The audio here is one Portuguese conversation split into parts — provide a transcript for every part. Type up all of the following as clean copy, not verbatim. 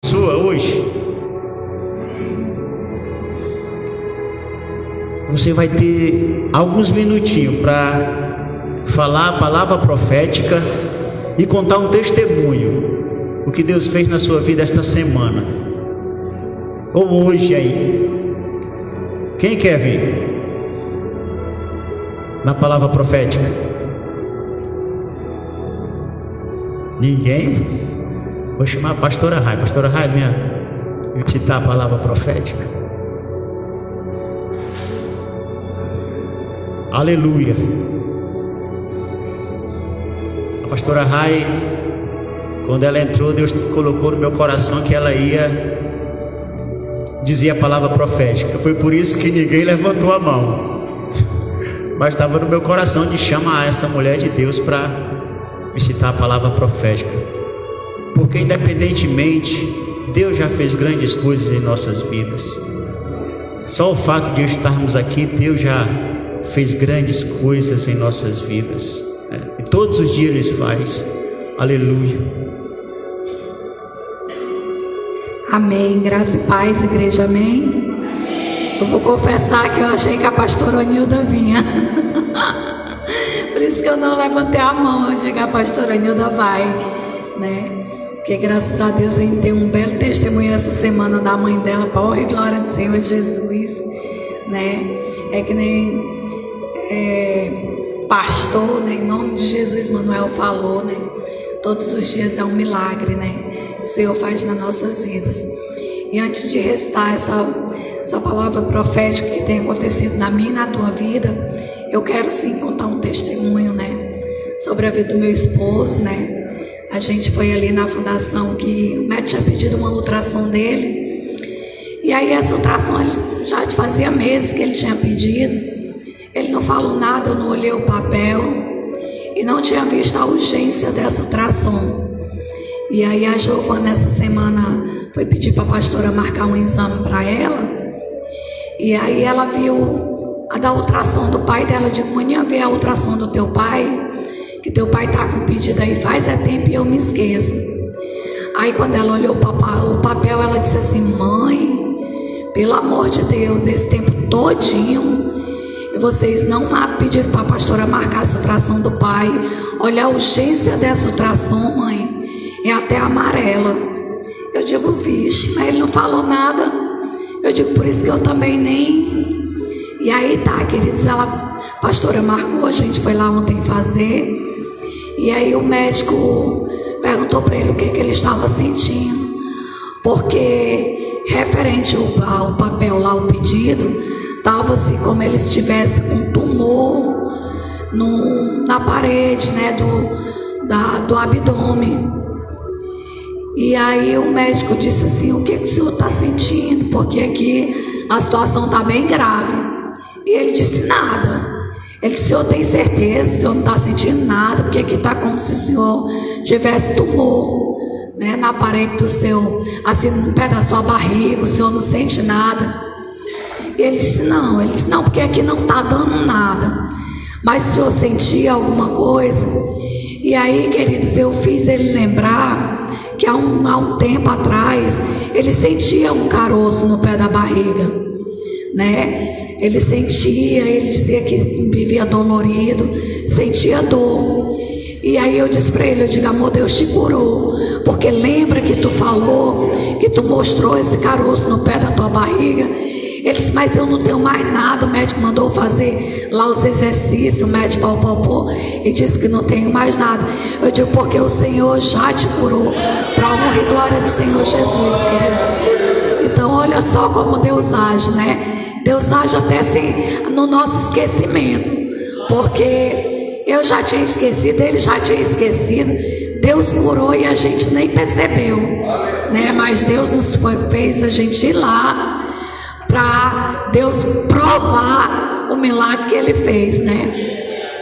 Sua hoje, você vai ter alguns minutinhos para falar a palavra profética e contar um testemunho, o que Deus fez na sua vida esta semana ou hoje aí. Quem quer vir na palavra profética? Ninguém? Vou chamar a pastora Rai. Pastora Rai, venha citar a palavra profética. Aleluia. A pastora Rai, quando ela entrou, Deus colocou no meu coração que ela ia dizer a palavra profética. Foi por isso que ninguém levantou a mão, mas estava no meu coração de chamar essa mulher de Deus para me citar a palavra profética, porque independentemente, Deus já fez grandes coisas em nossas vidas. Só o fato de estarmos aqui, Deus já fez grandes coisas em nossas vidas, né? E todos os dias Ele faz. Aleluia. Amém, graça e paz, igreja, amém? Eu vou confessar que eu achei que a pastora Onilda vinha. Por isso que eu não levantei a mão, eu digo, a pastora Onilda vai, né? Porque graças a Deus a gente tem um belo testemunho essa semana da mãe dela, para honra e glória do Senhor Jesus, né? É que nem pastor, né? Em nome de Jesus, Manuel falou, né? Todos os dias é um milagre, né? O Senhor faz nas nossas vidas. E antes de restar essa palavra profética que tem acontecido na minha e na tua vida, eu quero sim contar um testemunho, né? Sobre a vida do meu esposo, né? A gente foi ali na fundação que o médico tinha pedido uma ultrassom dele. E aí essa ultrassom ele já fazia meses que ele tinha pedido. Ele não falou nada, eu não olhei o papel e não tinha visto a urgência dessa ultrassom. E aí a Giovana essa semana foi pedir para a pastora marcar um exame para ela. E aí ela viu a da ultrassom do pai dela. Eu digo, manhã vê a ultrassom do teu pai, que teu pai tá com pedido aí faz tempo e eu me esqueço. Aí quando ela olhou o papel, ela disse assim, mãe, pelo amor de Deus, esse tempo todinho e vocês não pediram para a pastora marcar essa ultrassom do pai. Olha a urgência dessa ultrassom, mãe, é até amarela. Eu digo, vixe, mas ele não falou nada. Eu digo, por isso que eu também nem... E aí tá, queridos, a pastora marcou, a gente foi lá ontem fazer. E aí o médico perguntou para ele o que ele estava sentindo, porque referente ao papel lá, o pedido, estava assim como ele estivesse com um tumor na parede, né, do abdômen. E aí o médico disse assim, o que o senhor está sentindo? Porque aqui a situação está bem grave. E ele disse, nada. Ele disse, o senhor tem certeza? O senhor não está sentindo nada? Porque aqui está como se o senhor tivesse tumor, né, na parede do seu, assim, no pé da sua barriga, o senhor não sente nada. E ele disse, não, porque aqui não está dando nada. Mas o senhor sentia alguma coisa? E aí, queridos, eu fiz ele lembrar que há um tempo atrás ele sentia um caroço no pé da barriga, né? Ele sentia, ele dizia que vivia dolorido, sentia dor. E aí eu disse para ele, eu digo, amor, Deus te curou, porque lembra que tu falou, que tu mostrou esse caroço no pé da tua barriga? Ele disse, mas eu não tenho mais nada, o médico mandou fazer lá os exercícios, o médico palpou e disse que não tenho mais nada. Eu digo, porque o Senhor já te curou, para a honra e glória do Senhor Jesus, querido. Então olha só como Deus age, né? Deus age até assim, no nosso esquecimento, porque eu já tinha esquecido, ele já tinha esquecido. Deus curou e a gente nem percebeu, né? Mas Deus fez a gente ir lá para Deus provar o milagre que ele fez, né?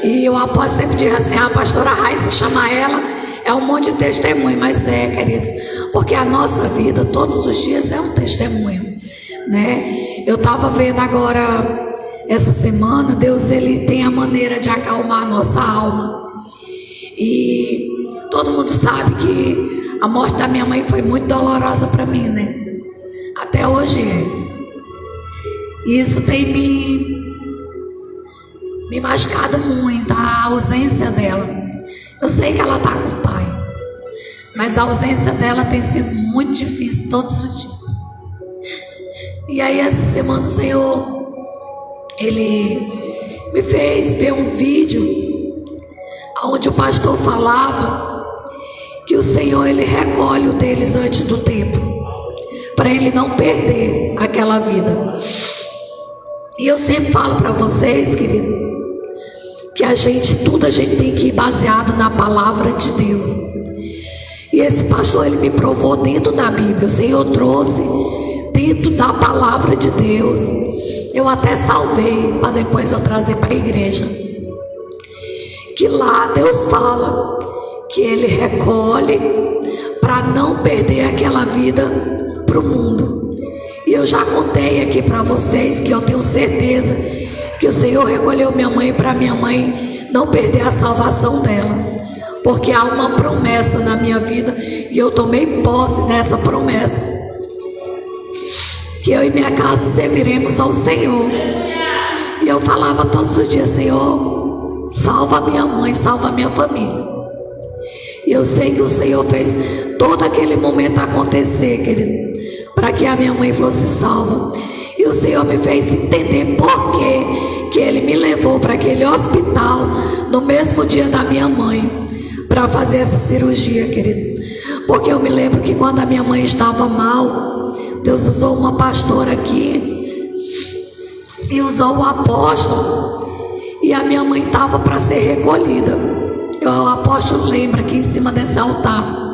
E eu aposto sempre dizer assim, a pastora Rai, se chamar ela, é um monte de testemunho, mas querido, porque a nossa vida todos os dias é um testemunho, né? Eu estava vendo agora, essa semana, Deus ele tem a maneira de acalmar a nossa alma. E todo mundo sabe que A morte da minha mãe foi muito dolorosa para mim, né? Até hoje é. E isso tem me machucado muito, a ausência dela. Eu sei que ela está com o pai, mas a ausência dela tem sido muito difícil todos os dias. E aí essa semana o Senhor, Ele me fez ver um vídeo onde o pastor falava que o Senhor, Ele recolhe o deles antes do tempo, para Ele não perder aquela vida. E eu sempre falo para vocês, querido, que tudo a gente tem que ir baseado na palavra de Deus. E esse pastor, ele me provou dentro da Bíblia. O Senhor trouxe dentro da palavra de Deus. Eu até salvei para depois eu trazer para a igreja. Que lá Deus fala que Ele recolhe para não perder aquela vida para o mundo. E eu já contei aqui para vocês que eu tenho certeza que o Senhor recolheu minha mãe para minha mãe não perder a salvação dela, porque há uma promessa na minha vida e eu tomei posse dessa promessa, que eu e minha casa serviremos ao Senhor. E eu falava todos os dias: Senhor, salva minha mãe, salva minha família. E eu sei que o Senhor fez todo aquele momento acontecer, querido, para que a minha mãe fosse salva. E o Senhor me fez entender por que Ele me levou para aquele hospital no mesmo dia da minha mãe, para fazer essa cirurgia, querido. Porque eu me lembro que quando a minha mãe estava mal, Deus usou uma pastora aqui e usou o apóstolo, e a minha mãe estava para ser recolhida. O apóstolo lembra aqui em cima desse altar.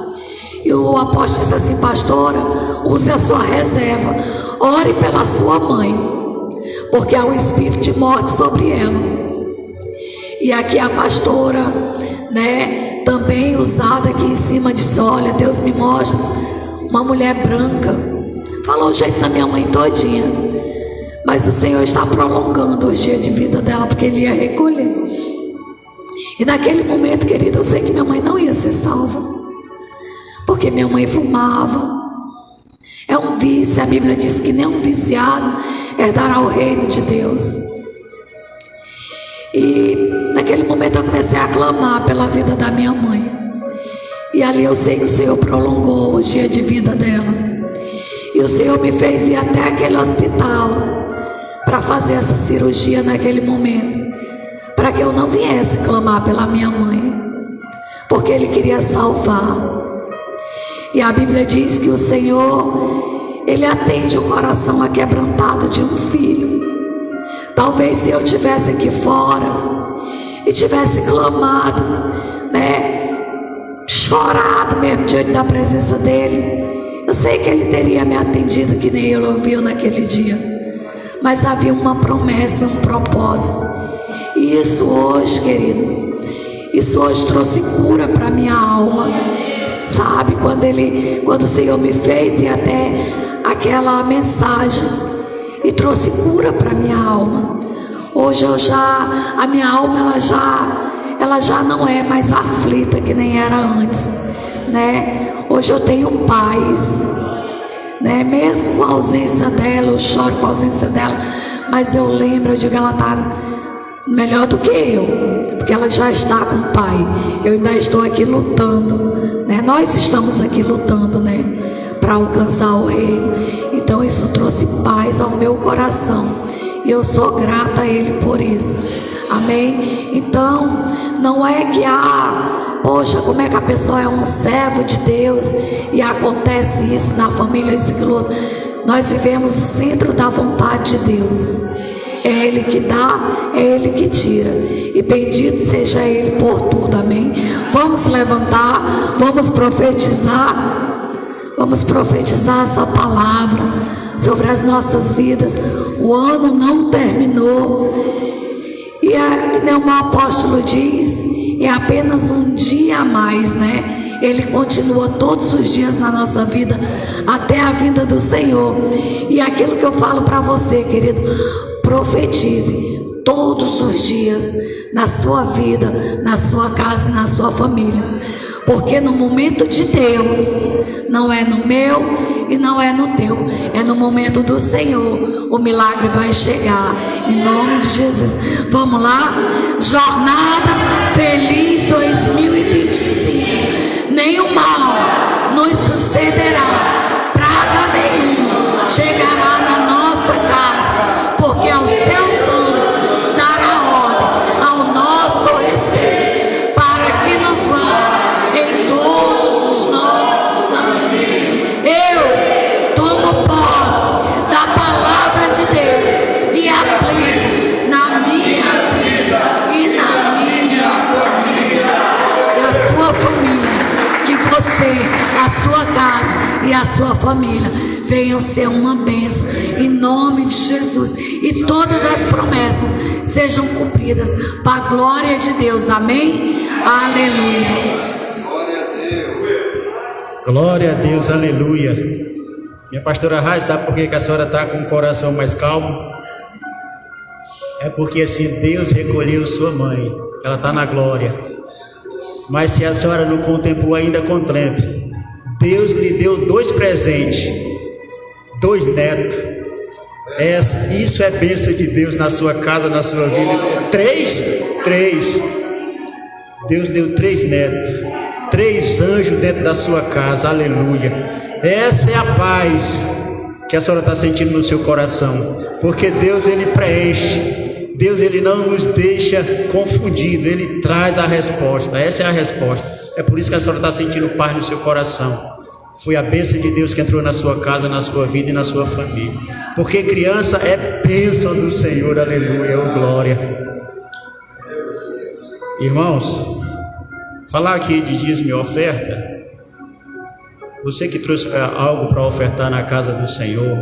E o apóstolo disse assim: pastora, use a sua reserva, ore pela sua mãe, porque há um espírito de morte sobre ela. E aqui a pastora, né, também usada aqui em cima, disse: olha, Deus me mostra uma mulher branca. Falou o jeito da minha mãe todinha, mas o Senhor está prolongando os dias de vida dela, porque Ele ia recolher. E naquele momento, querido, eu sei que minha mãe não ia ser salva, porque minha mãe fumava. É um vício, a Bíblia diz que nem um viciado herdará o reino de Deus. E naquele momento eu comecei a clamar pela vida da minha mãe. E ali eu sei que o Senhor prolongou o dia de vida dela. E o Senhor me fez ir até aquele hospital para fazer essa cirurgia naquele momento, para que eu não viesse clamar pela minha mãe, porque Ele queria salvar. E a Bíblia diz que o Senhor, Ele atende o coração aquebrantado de um filho. Talvez se eu estivesse aqui fora e tivesse clamado, né, chorado mesmo diante da presença dEle, eu sei que Ele teria me atendido que nem Ele ouviu naquele dia. Mas havia uma promessa, um propósito. E isso hoje, querido, isso hoje trouxe cura para minha alma. Sabe, quando o Senhor me fez ir até aquela mensagem e trouxe cura para minha alma. Hoje a minha alma ela já não é mais aflita que nem era antes, né? Hoje eu tenho paz, né? Mesmo com a ausência dela, eu choro com a ausência dela, mas eu lembro, eu digo, ela está melhor do que eu, porque ela já está com o pai. Eu ainda estou aqui lutando, né? Nós estamos aqui lutando, né, para alcançar o reino. Então isso trouxe paz ao meu coração, e eu sou grata a Ele por isso. Amém? Então não é que poxa, como é que a pessoa é um servo de Deus e acontece isso na família, isso e outro. Nós vivemos o centro da vontade de Deus. É Ele que dá, é Ele que tira. E bendito seja Ele por tudo, amém? Vamos levantar, vamos profetizar. Vamos profetizar essa palavra sobre as nossas vidas. O ano não terminou. E como o apóstolo diz, é apenas um dia a mais, né? Ele continua todos os dias na nossa vida, até a vinda do Senhor. E aquilo que eu falo para você, querido, profetize todos os dias na sua vida, na sua casa e na sua família, porque no momento de Deus, não é no meu e não é no teu, é no momento do Senhor, o milagre vai chegar, em nome de Jesus. Vamos lá? Jornada Feliz 2025. Nenhum mal nos sucederá, praga nenhuma chegará na nossa casa, porque aos seus anjos dará ordem ao nosso respeito, para que nos guarde em todos os nossos caminhos. Eu tomo posse da palavra de Deus e aplico na minha vida e na minha família, na sua família, que você, a sua casa e a sua família venham ser uma bênção em nome de Jesus, e todas as promessas sejam cumpridas para a glória de Deus. Amém? Aleluia. Glória a Deus, aleluia. Minha pastora Rai, sabe por que a senhora está com o coração mais calmo? É porque assim Deus recolheu sua mãe, ela está na glória. Mas se a senhora não contemplou ainda, contemple. Deus lhe deu 2 presentes, 2 netos. Isso é bênção de Deus na sua casa, na sua vida. 3. Deus deu 3 netos, 3 anjos dentro da sua casa, aleluia. Essa é a paz que a senhora está sentindo no seu coração, porque Deus, ele preenche, Deus, ele não nos deixa confundido, ele traz a resposta. Essa é a resposta, é por isso que a senhora está sentindo paz no seu coração. Foi a bênção de Deus que entrou na sua casa, na sua vida e na sua família, porque criança é bênção do Senhor, aleluia, oh glória. Irmãos, falar aqui de dízimo e oferta, você que trouxe algo para ofertar na casa do Senhor,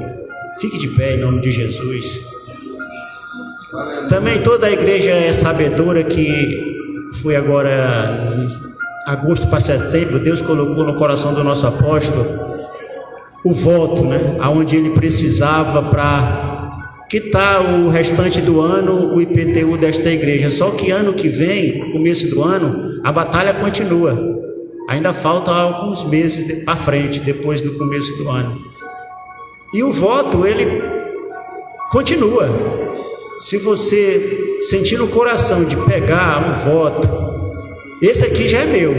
fique de pé em nome de Jesus. Também toda a igreja é sabedora que foi agora agosto para setembro, Deus colocou no coração do nosso apóstolo o voto, né? Aonde ele precisava para quitar o restante do ano o IPTU desta igreja. Só que ano que vem, começo do ano, a batalha continua. Ainda falta alguns meses à frente, depois do começo do ano. E o voto, ele continua. Se você sentir no coração de pegar um voto, esse aqui já é meu.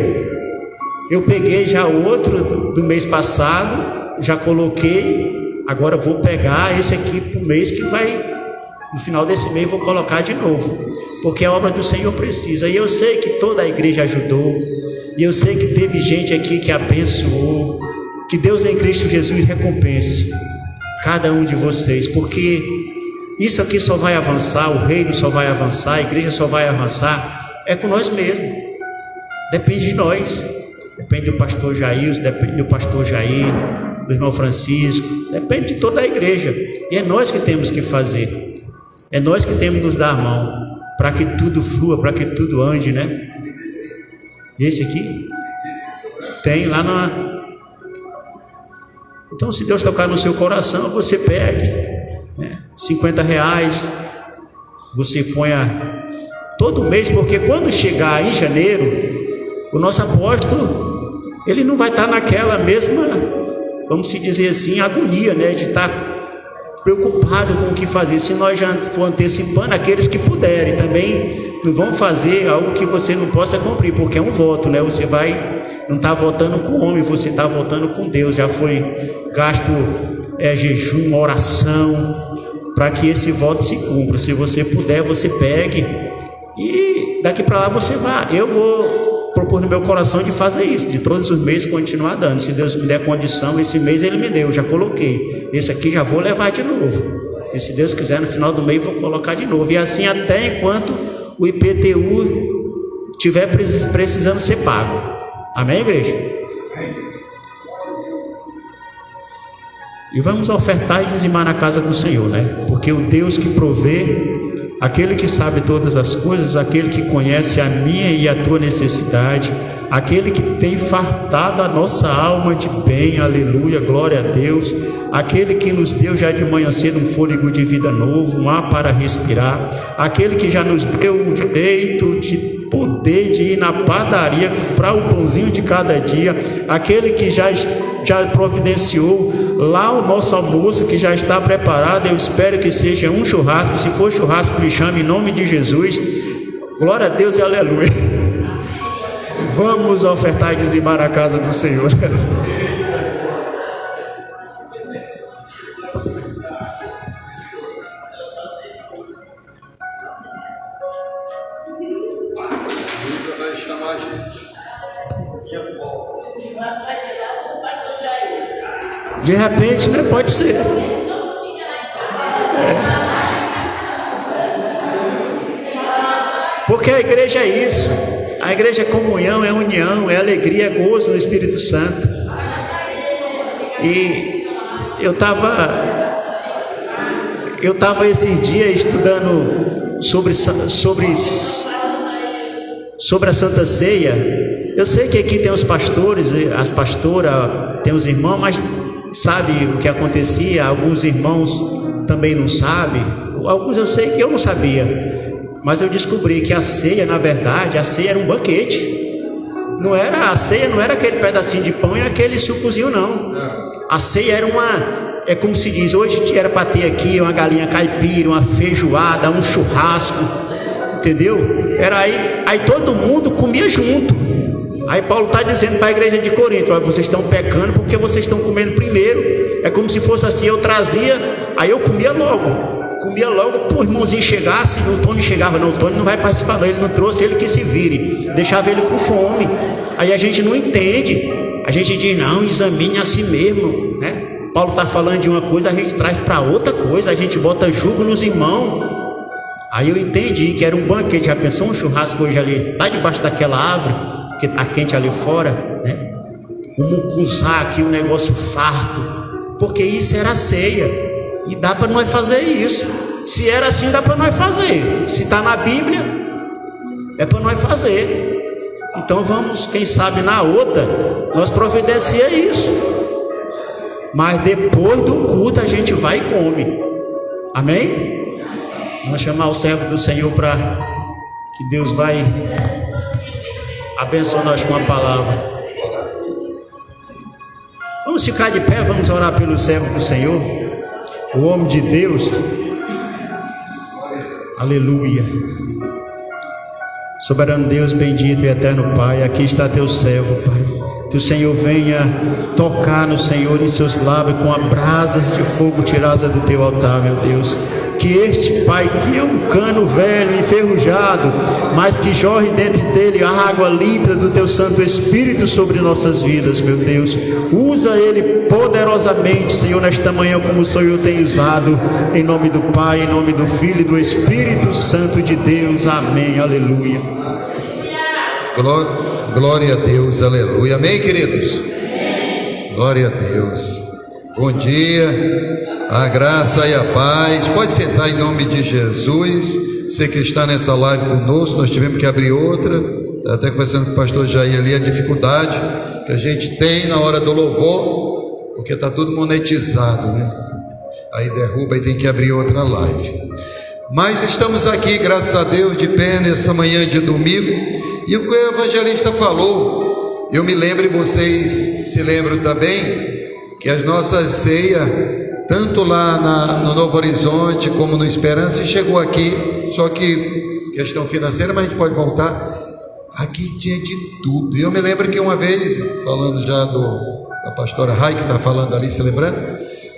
Eu peguei já o outro do mês passado, já coloquei, agora vou pegar esse aqui para o mês que vai, no final desse mês vou colocar de novo, porque a obra do Senhor precisa. E eu sei que toda a igreja ajudou, e eu sei que teve gente aqui que abençoou. Que Deus em Cristo Jesus recompense cada um de vocês, porque isso aqui só vai avançar, o reino só vai avançar, a igreja só vai avançar, é com nós mesmos. Depende de nós, depende do pastor Jair, depende do pastor Jair, do irmão Francisco, depende de toda a igreja, e é nós que temos que fazer, é nós que temos que nos dar a mão, para que tudo flua, para que tudo ande, né? Esse aqui tem lá na... Então, se Deus tocar no seu coração, você pegue, né? R$50, você ponha todo mês, porque quando chegar em janeiro, o nosso apóstolo, ele não vai estar naquela mesma, vamos se dizer assim, agonia, né? De estar preocupado com o que fazer. Se nós já for antecipando, aqueles que puderem também não vão fazer algo que você não possa cumprir, porque é um voto, né? Você não está votando com o homem, você está votando com Deus. Já foi gasto jejum, oração, para que esse voto se cumpra. Se você puder, você pegue, e daqui para lá você vá. Eu vou propor no meu coração de fazer isso, de todos os meses continuar dando. Se Deus me der condição, esse mês ele me deu, já coloquei. Esse aqui já vou levar de novo. E se Deus quiser, no final do mês vou colocar de novo. E assim até enquanto o IPTU estiver precisando ser pago. Amém, igreja? E vamos ofertar e dizimar na casa do Senhor, né? Porque o Deus que provê, aquele que sabe todas as coisas, aquele que conhece a minha e a tua necessidade, aquele que tem fartado a nossa alma de bem, aleluia, glória a Deus, aquele que nos deu já de manhã cedo um fôlego de vida novo, um ar para respirar, aquele que já nos deu o direito de poder de ir na padaria, comprar o pãozinho de cada dia, aquele que já providenciou lá o nosso almoço, que já está preparado. Eu espero que seja um churrasco. Se for churrasco, me chame em nome de Jesus. Glória a Deus e aleluia. Vamos ofertar e dizimar a casa do Senhor. Vai chamar a gente. De repente, né? Pode ser. Porque a igreja é isso. A igreja é comunhão, é união, é alegria, é gozo no Espírito Santo. E eu estava esses dias estudando sobre a Santa Ceia. Eu sei que aqui tem os pastores, as pastoras, tem os irmãos, mas sabe o que acontecia? Alguns irmãos também não sabem. Alguns eu sei que eu não sabia. Mas eu descobri que a ceia, na verdade, a ceia era um banquete. A ceia não era aquele pedacinho de pão e aquele sucozinho, não. A ceia era é como se diz, hoje era para ter aqui uma galinha caipira, uma feijoada, um churrasco, entendeu? Era aí todo mundo comia junto. Aí Paulo está dizendo para a igreja de Corinto: olha, vocês estão pecando porque vocês estão comendo primeiro. É como se fosse assim, eu trazia, aí eu comia logo, o irmãozinho chegasse, o Tony chegava, não, o Tony não vai participar não, ele não trouxe, ele que se vire, deixava ele com fome. Aí a gente não entende, a gente diz, não, examine a si mesmo, né? Paulo está falando de uma coisa, a gente traz para outra coisa, a gente bota jugo nos irmãos. Aí eu entendi que era um banquete. Já pensou um churrasco hoje ali, lá debaixo daquela árvore, que está quente ali fora, né? Um mucuzá aqui, um negócio farto, porque isso era a ceia. E dá para nós fazer isso. Se era assim, dá para nós fazer. Se está na Bíblia, é para nós fazer. Então vamos, quem sabe na outra, nós providencia isso. Mas depois do culto a gente vai e come. Amém? Vamos chamar o servo do Senhor para que Deus vai abençoar nós com a palavra. Vamos ficar de pé, vamos orar pelo servo do Senhor, o homem de Deus. Aleluia. Soberano Deus, bendito e eterno Pai, aqui está teu servo, Pai. Que o Senhor venha tocar no Senhor em seus lábios com as brasas de fogo tiradas do teu altar, meu Deus. Que este, Pai, que é um cano velho, enferrujado, mas que jorre dentro dele a água límpida do teu Santo Espírito sobre nossas vidas, meu Deus. Usa ele poderosamente, Senhor, nesta manhã, como o Senhor tem usado, em nome do Pai, em nome do Filho e do Espírito Santo de Deus. Amém, aleluia. Glória a Deus, aleluia. Amém, queridos? Glória a Deus. Bom dia, a graça e a paz. Pode sentar em nome de Jesus. Você que está nessa live conosco, nós tivemos que abrir outra. Até conversando com o pastor Jair ali, a dificuldade que a gente tem na hora do louvor, porque está tudo monetizado, né? Aí derruba e tem que abrir outra live. Mas estamos aqui, graças a Deus, de pé nessa manhã de domingo. E o que o evangelista falou, eu me lembro, e vocês se lembram também, que as nossas ceias, tanto lá no Novo Horizonte como no Esperança, chegou aqui, só que questão financeira, mas a gente pode voltar. Aqui tinha de tudo. E eu me lembro que uma vez, falando já da pastora Rai, que está falando ali, se lembrando,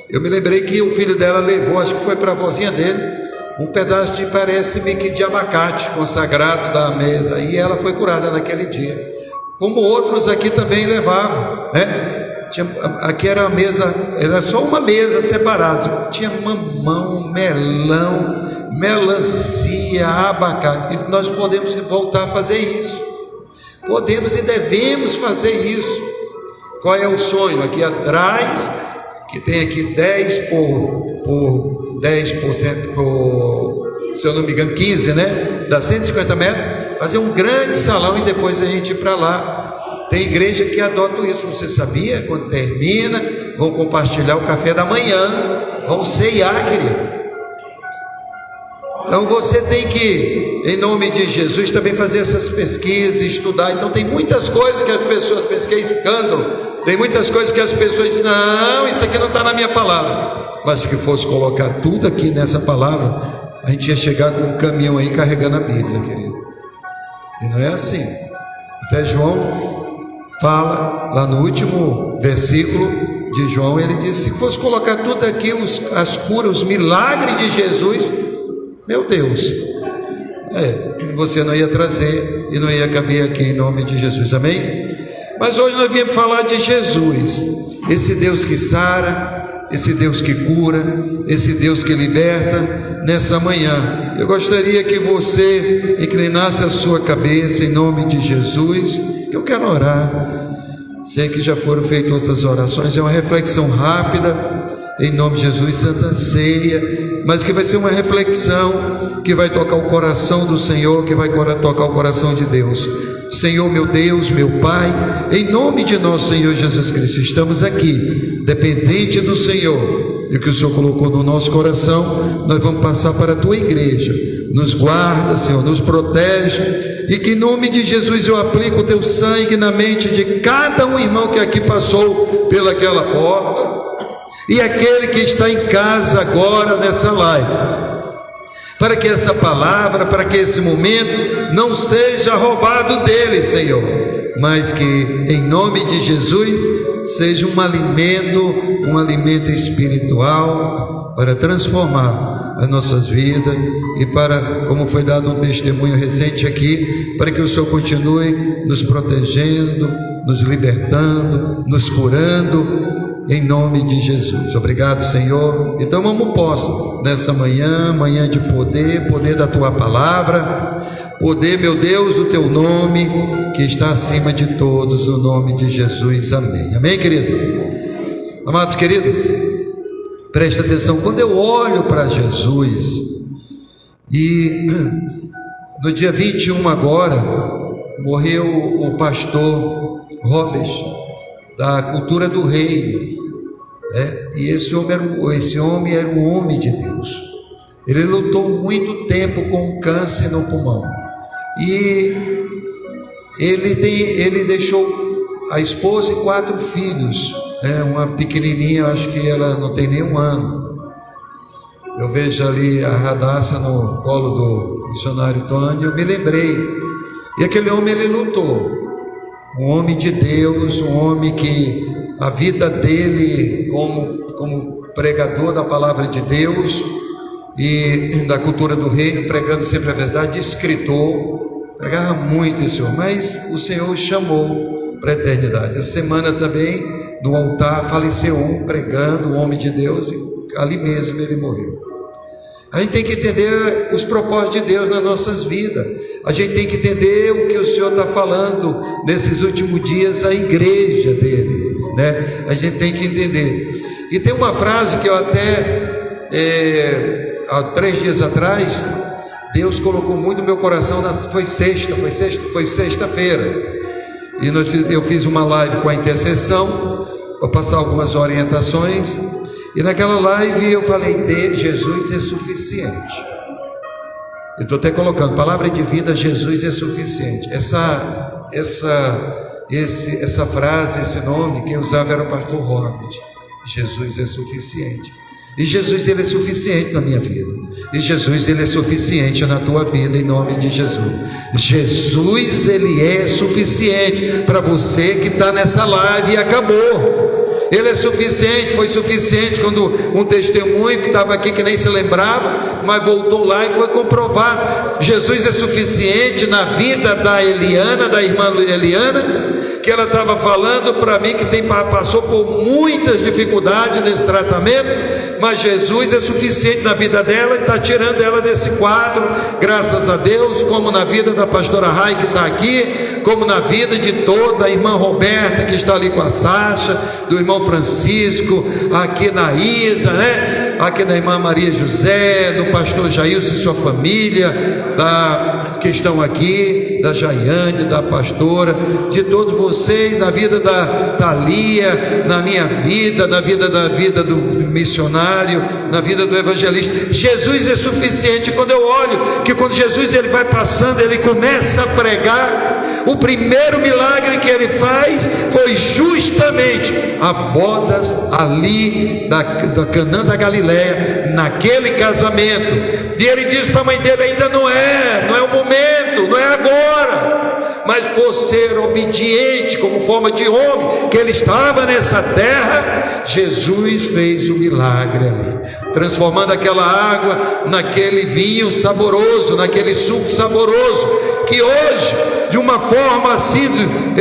eu me lembrei que o filho dela levou, acho que foi para a vozinha dele, um pedaço de, parece-me que de abacate consagrado da mesa, e ela foi curada naquele dia, como outros aqui também levavam, né? Aqui era a mesa, era só uma mesa separada, tinha mamão, melão, melancia, abacate, e nós podemos voltar a fazer isso, podemos e devemos fazer isso. Qual é o sonho? Aqui atrás, que tem aqui 10 por 10%, se eu não me engano 15, né? Dá 150 metros, fazer um grande salão e depois a gente ir para lá. Tem igreja que adota isso, você sabia? Quando termina, vão compartilhar o café da manhã, vão ceiar, querido. Então você tem que, em nome de Jesus, também fazer essas pesquisas, estudar. Então tem muitas coisas que as pessoas pensam que é escândalo, tem muitas coisas que as pessoas dizem, não, isso aqui não está na minha palavra. Mas se fosse colocar tudo aqui nessa palavra, a gente ia chegar com um caminhão aí carregando a Bíblia, querido. E não é assim. Até João fala, lá no último versículo de João, ele diz, se fosse colocar tudo aqui, as curas, os milagres de Jesus, meu Deus, você não ia trazer e não ia caber aqui em nome de Jesus, amém? Mas hoje nós viemos falar de Jesus, esse Deus que sara, esse Deus que cura, esse Deus que liberta. Nessa manhã eu gostaria que você inclinasse a sua cabeça em nome de Jesus. Eu quero orar. Sei que já foram feitas outras orações, é uma reflexão rápida em nome de Jesus, Santa Ceia, mas que vai ser uma reflexão que vai tocar o coração do Senhor, que vai tocar o coração de Deus. Senhor, meu Deus, meu Pai, em nome de nosso Senhor Jesus Cristo, estamos aqui, dependente do Senhor, e o que o Senhor colocou no nosso coração, nós vamos passar para a Tua igreja. Nos guarda, Senhor, nos protege, e que em nome de Jesus eu aplico o Teu sangue na mente de cada um irmão que aqui passou pelaquela porta, e aquele que está em casa agora nessa live, para que essa palavra, para que esse momento não seja roubado dele, Senhor, mas que em nome de Jesus seja um alimento espiritual para transformar as nossas vidas e para, como foi dado um testemunho recente aqui, para que o Senhor continue nos protegendo, nos libertando, nos curando, em nome de Jesus. Obrigado, Senhor. Então vamos posse nessa manhã de poder da Tua palavra, poder, meu Deus, do Teu nome, que está acima de todos, no nome de Jesus, amém. Amém, querido? Amados queridos, presta atenção, quando eu olho para Jesus, e no dia 21 agora, morreu o pastor Robert, da Cultura do Reino, e esse homem era um homem de Deus. Ele lutou muito tempo com um câncer no pulmão, e ele deixou a esposa e 4 filhos, uma pequenininha, acho que ela não tem nem 1 ano. Eu vejo ali a Radassa no colo do missionário Tony, eu me lembrei, e aquele homem, ele lutou, um homem de Deus, um homem que a vida dele como pregador da palavra de Deus e da cultura do reino, pregando sempre a verdade, escritor, pregava muito esse homem, mas o Senhor o chamou para a eternidade. Essa semana também no altar faleceu um pregando, um homem de Deus, e ali mesmo ele morreu. A gente tem que entender os propósitos de Deus nas nossas vidas. A gente tem que entender o que o Senhor está falando nesses últimos dias à igreja dele, né? A gente tem que entender. E tem uma frase que eu até há 3 dias atrás Deus colocou muito no meu coração. Foi sexta-feira, e eu fiz uma live com a intercessão para passar algumas orientações. E naquela live eu falei, Jesus é suficiente. Eu estou até colocando, palavra de vida, Jesus é suficiente. Essa frase, esse nome, quem usava era o pastor Robert. Jesus é suficiente. E Jesus, ele é suficiente na minha vida. E Jesus, ele é suficiente na tua vida, em nome de Jesus. Jesus, ele é suficiente para você que está nessa live e acabou. Ele é suficiente, foi suficiente quando um testemunho que estava aqui que nem se lembrava, mas voltou lá e foi comprovar. Jesus é suficiente na vida da Eliana, da irmã Eliana, que ela estava falando para mim que passou por muitas dificuldades nesse tratamento, mas Jesus é suficiente na vida dela e está tirando ela desse quadro, graças a Deus, como na vida da pastora Rai que está aqui, como na vida de toda a irmã Roberta que está ali com a Sasha, do irmão Francisco, aqui na Isa, né? Aqui na irmã Maria José, do pastor Jailson e sua família, que estão aqui, da Jaiane, da pastora, de todos vocês, na vida da Lia, na minha vida, na vida do missionário, na vida do evangelista. Jesus é suficiente. Quando eu olho que quando Jesus ele vai passando, ele começa a pregar, o primeiro milagre que ele faz foi justamente a bodas ali da Canaã da Galileia, naquele casamento. E ele diz para a mãe dele: ainda não é o momento, não é agora, mas por ser obediente como forma de homem, que ele estava nessa terra, Jesus fez o milagre ali, transformando aquela água naquele vinho saboroso, naquele suco saboroso, que hoje, de uma forma assim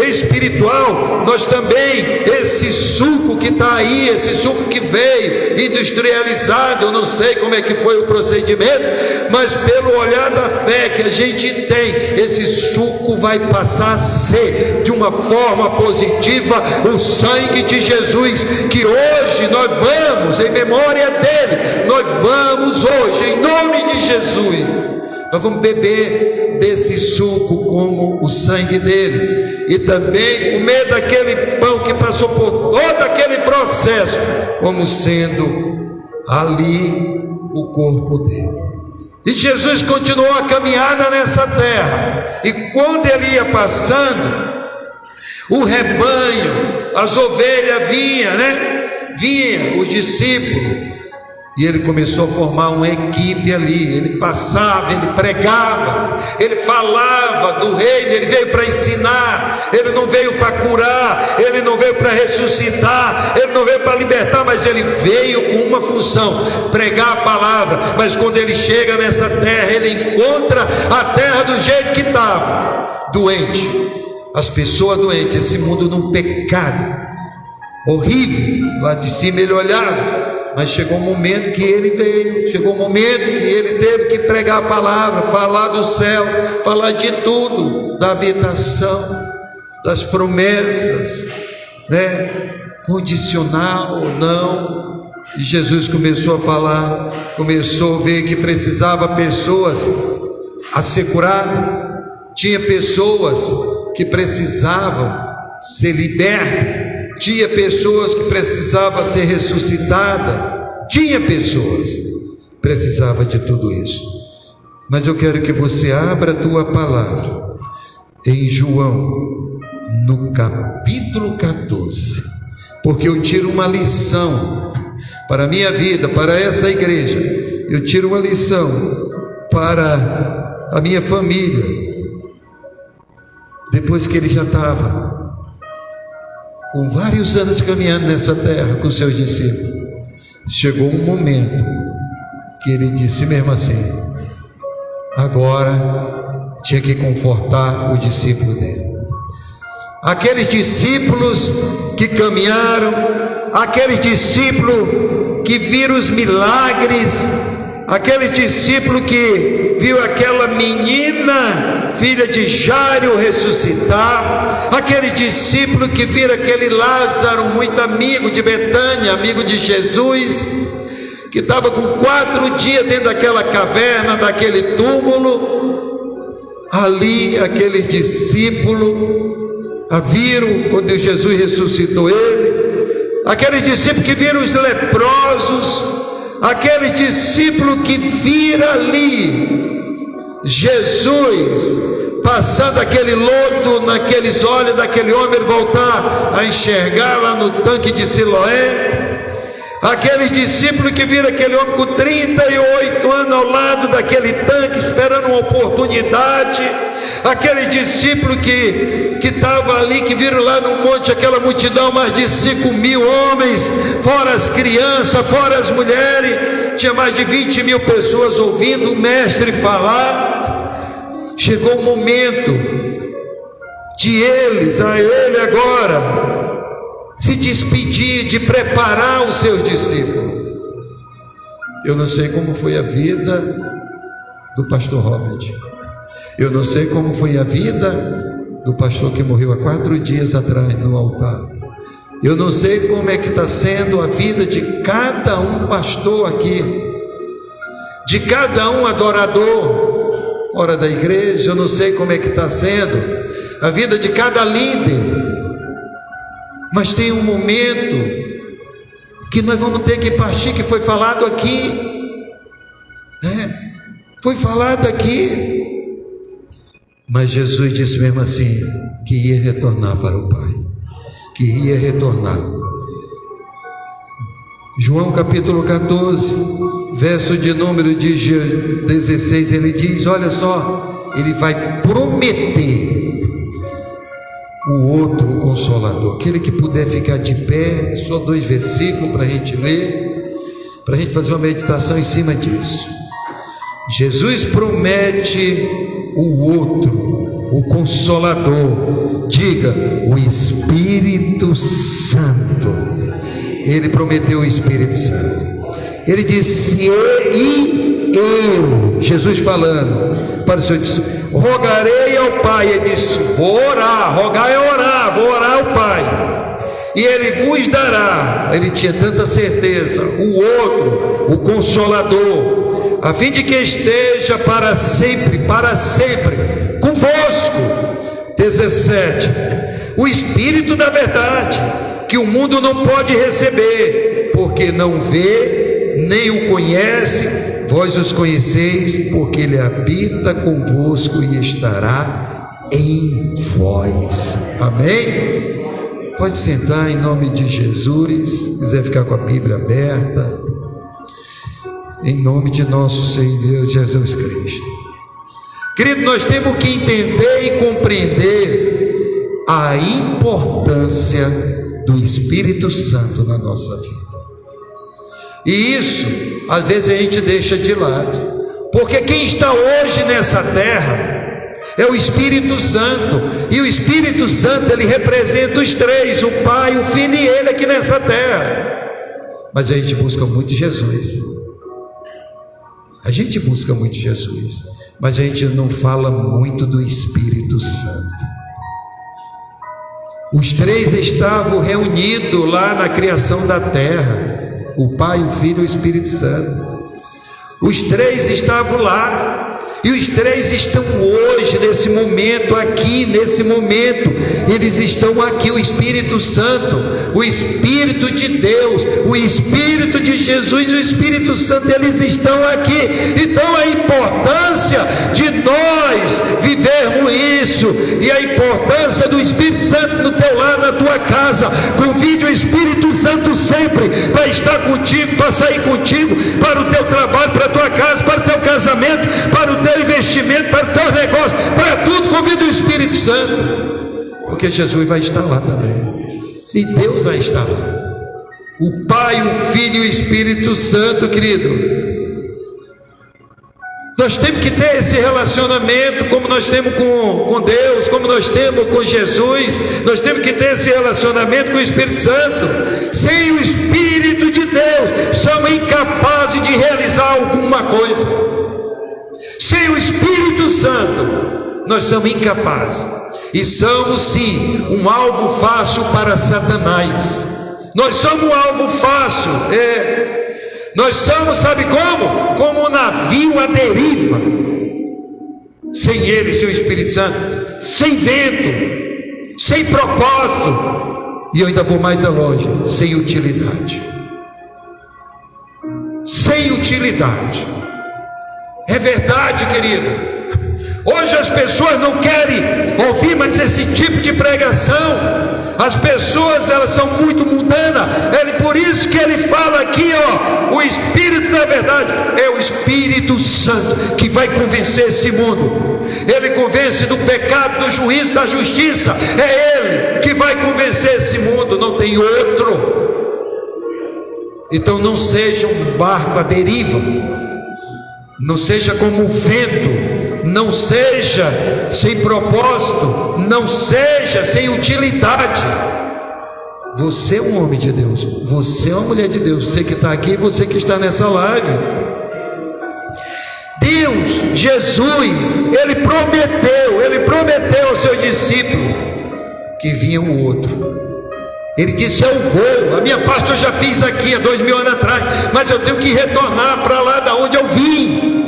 espiritual, nós também, esse suco que está aí, esse suco que veio industrializado, eu não sei como é que foi o procedimento, mas pelo olhar da fé que a gente tem, esse suco vai passar a ser de uma forma positiva o sangue de Jesus, que hoje nós vamos, em memória dele, nós vamos hoje, em nome de Jesus, nós vamos beber desse suco como o sangue dele, e também comer daquele pão que passou por todo aquele processo, como sendo ali o corpo dele. E Jesus continuou a caminhada nessa terra, e quando ele ia passando, o rebanho, as ovelhas vinha os discípulos, e ele começou a formar uma equipe ali. Ele passava, ele pregava, ele falava do reino. Ele veio para ensinar, ele não veio para curar, ele não veio para ressuscitar, ele não veio para libertar, mas ele veio com uma função: pregar a palavra. Mas quando ele chega nessa terra, ele encontra a terra do jeito que estava, doente, as pessoas doentes, esse mundo num pecado horrível. Lá de cima ele olhava, mas chegou um momento que ele veio, chegou um momento que ele teve que pregar a palavra, falar do céu, falar de tudo, da habitação, das promessas, condicional ou não. E Jesus começou a falar, começou a ver que precisava pessoas a ser curadas, tinha pessoas que precisavam ser libertas, tinha pessoas que precisavam ser ressuscitadas, tinha pessoas que precisavam de tudo isso. Mas eu quero que você abra a tua palavra em João, no capítulo 14, porque eu tiro uma lição para a minha vida, para essa igreja, eu tiro uma lição para a minha família. Depois que ele já estava com vários anos caminhando nessa terra com seus discípulos, chegou um momento que ele disse mesmo assim: agora tinha que confortar o discípulo dele. Aqueles discípulos que caminharam, aqueles discípulos que viram os milagres, aquele discípulo que viu aquela menina, filha de Jairo, ressuscitar, aquele discípulo que viu aquele Lázaro, muito amigo de Betânia, amigo de Jesus, que estava com 4 dias dentro daquela caverna, daquele túmulo. Ali aqueles discípulos viram quando Jesus ressuscitou ele, aqueles discípulos que viram os leprosos, aquele discípulo que vira ali Jesus passando aquele lodo naqueles olhos daquele homem, ele voltar a enxergar lá no tanque de Siloé, aquele discípulo que vira aquele homem com 38 anos ao lado daquele tanque esperando uma oportunidade, aquele discípulo que estava ali, que viram lá no monte aquela multidão, mais de 5.000 homens, fora as crianças, fora as mulheres, tinha mais de 20.000 pessoas ouvindo o mestre falar. Chegou o momento de ele agora se despedir, de preparar os seus discípulos. Eu não sei como foi a vida do pastor Robert, eu não sei como foi a vida do pastor que morreu há 4 dias atrás no altar, eu não sei como é que está sendo a vida de cada um pastor aqui, de cada um adorador, fora da igreja. Eu não sei como é que está sendo a vida de cada líder, mas tem um momento que nós vamos ter que partir, que foi falado aqui, foi falado aqui, mas Jesus disse mesmo assim, que ia retornar para o Pai, que ia retornar. João capítulo 14, verso de número de 16, ele diz, olha só, ele vai prometer o outro, o Consolador. Aquele que puder ficar de pé, só 2 versículos para a gente ler, para a gente fazer uma meditação em cima disso. Jesus promete o outro, o Consolador, diga, o Espírito Santo. Ele prometeu o Espírito Santo. Ele disse, e eu, Jesus falando para o Senhor, disse, rogarei ao Pai. Ele disse, vou orar, rogar é orar, vou orar ao Pai, e Ele vos dará. Ele tinha tanta certeza, o outro, o Consolador, a fim de que esteja para sempre convosco. 17, o Espírito da verdade, que o mundo não pode receber, porque não vê, nem o conhece, vós os conheceis, porque Ele habita convosco e estará em vós. Amém? Pode sentar em nome de Jesus. Se quiser ficar com a Bíblia aberta, em nome de nosso Senhor Jesus Cristo. Querido, nós temos que entender e compreender a importância do Espírito Santo na nossa vida. E isso, às vezes a gente deixa de lado, porque quem está hoje nessa terra é o Espírito Santo, e o Espírito Santo, ele representa os 3, o Pai, o Filho e Ele aqui nessa terra. Mas a gente busca muito Jesus, mas a gente não fala muito do Espírito Santo. Os 3 estavam reunidos lá na criação da terra, o Pai, o Filho e o Espírito Santo. Os 3 estavam lá, e os 3 estão hoje, nesse momento aqui, nesse momento, eles estão aqui, o Espírito Santo, o Espírito de Deus, o Espírito de Jesus e o Espírito Santo, eles estão aqui. Então a importância de nós vivermos isso, e a importância do Espírito Santo no teu lar, na tua casa. Convide o Espírito Santo sempre para estar contigo, para sair contigo, para o teu trabalho, para a tua casa, para o teu casamento, para o teu investimento, para o teu negócio, para tudo. Convida o Espírito Santo, porque Jesus vai estar lá também, e Deus vai estar lá, o Pai, o Filho e o Espírito Santo. Querido, nós temos que ter esse relacionamento como nós temos com Deus, como nós temos com Jesus. Nós temos que ter esse relacionamento com o Espírito Santo. Sem o Espírito de Deus, somos incapazes de realizar alguma coisa. Sem o Espírito Santo, nós somos incapazes, e somos sim um alvo fácil para Satanás. Nós somos um alvo fácil, nós somos, sabe como? Como um navio à deriva, sem Ele, sem o Espírito Santo, sem vento, sem propósito, e eu ainda vou mais longe, sem utilidade. Sem utilidade. É verdade, querido. Hoje as pessoas não querem ouvir mais esse tipo de pregação. As pessoas, elas são muito mundanas. Por isso que ele fala aqui, ó, o Espírito da verdade é o Espírito Santo que vai convencer esse mundo. Ele convence do pecado, do juízo, da justiça. É Ele que vai convencer esse mundo, não tem outro. Então não seja um barco à deriva, não seja como o vento, não seja sem propósito, não seja sem utilidade. Você é um homem de Deus, você é uma mulher de Deus, você que está aqui, você que está nessa live. Deus, Jesus, Ele prometeu aos seus discípulos que vinha um outro. Ele disse: eu vou, a minha parte eu já fiz aqui há 2000 anos atrás, mas eu tenho que retornar para lá da onde eu vim.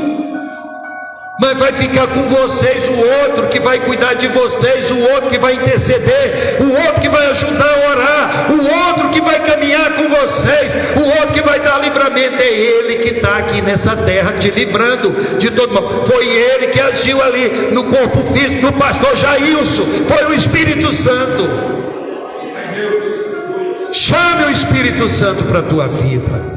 mas vai ficar com vocês o outro que vai cuidar de vocês, o outro que vai interceder, o outro que vai ajudar a orar, o outro que vai caminhar com vocês, o outro que vai dar livramento. É Ele que está aqui nessa terra te livrando de todo mal. Foi Ele que agiu ali no corpo físico do pastor Jailson, foi o Espírito Santo. Chame o Espírito Santo para a tua vida.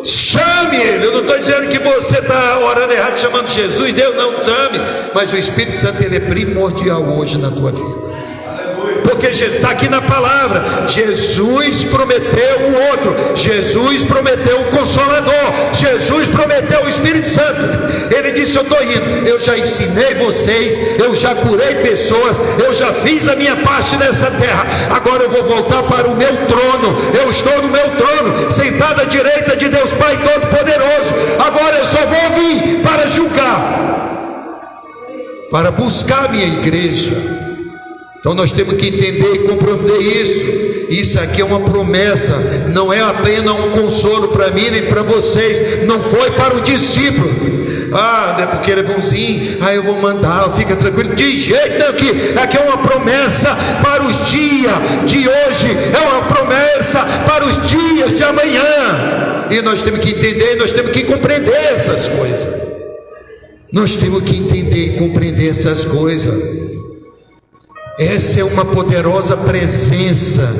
Chame Ele. Eu não estou dizendo que você está orando errado, chamando Jesus. Deus não chame, mas o Espírito Santo, Ele é primordial hoje na tua vida, porque está aqui na palavra. Jesus prometeu o outro, Jesus prometeu o Consolador, Jesus prometeu o Espírito Santo. Ele disse: eu estou indo, eu já ensinei vocês, eu já curei pessoas, eu já fiz a minha parte nessa terra, agora eu vou voltar para o meu trono. Eu estou no meu trono, sentado à direita de Deus Pai Todo-Poderoso. Agora eu só vou vir para julgar, para buscar a minha igreja. Então nós temos que entender e compreender isso. Isso aqui é uma promessa, não é apenas um consolo para mim nem para vocês. Não foi para o discípulo: não é porque ele é bonzinho, eu vou mandar, fica tranquilo. De jeito nenhum. Aqui é uma promessa para os dias de hoje, é uma promessa para os dias de amanhã. E nós temos que entender, nós temos que compreender essas coisas. Nós temos que entender e compreender essas coisas. Essa é uma poderosa presença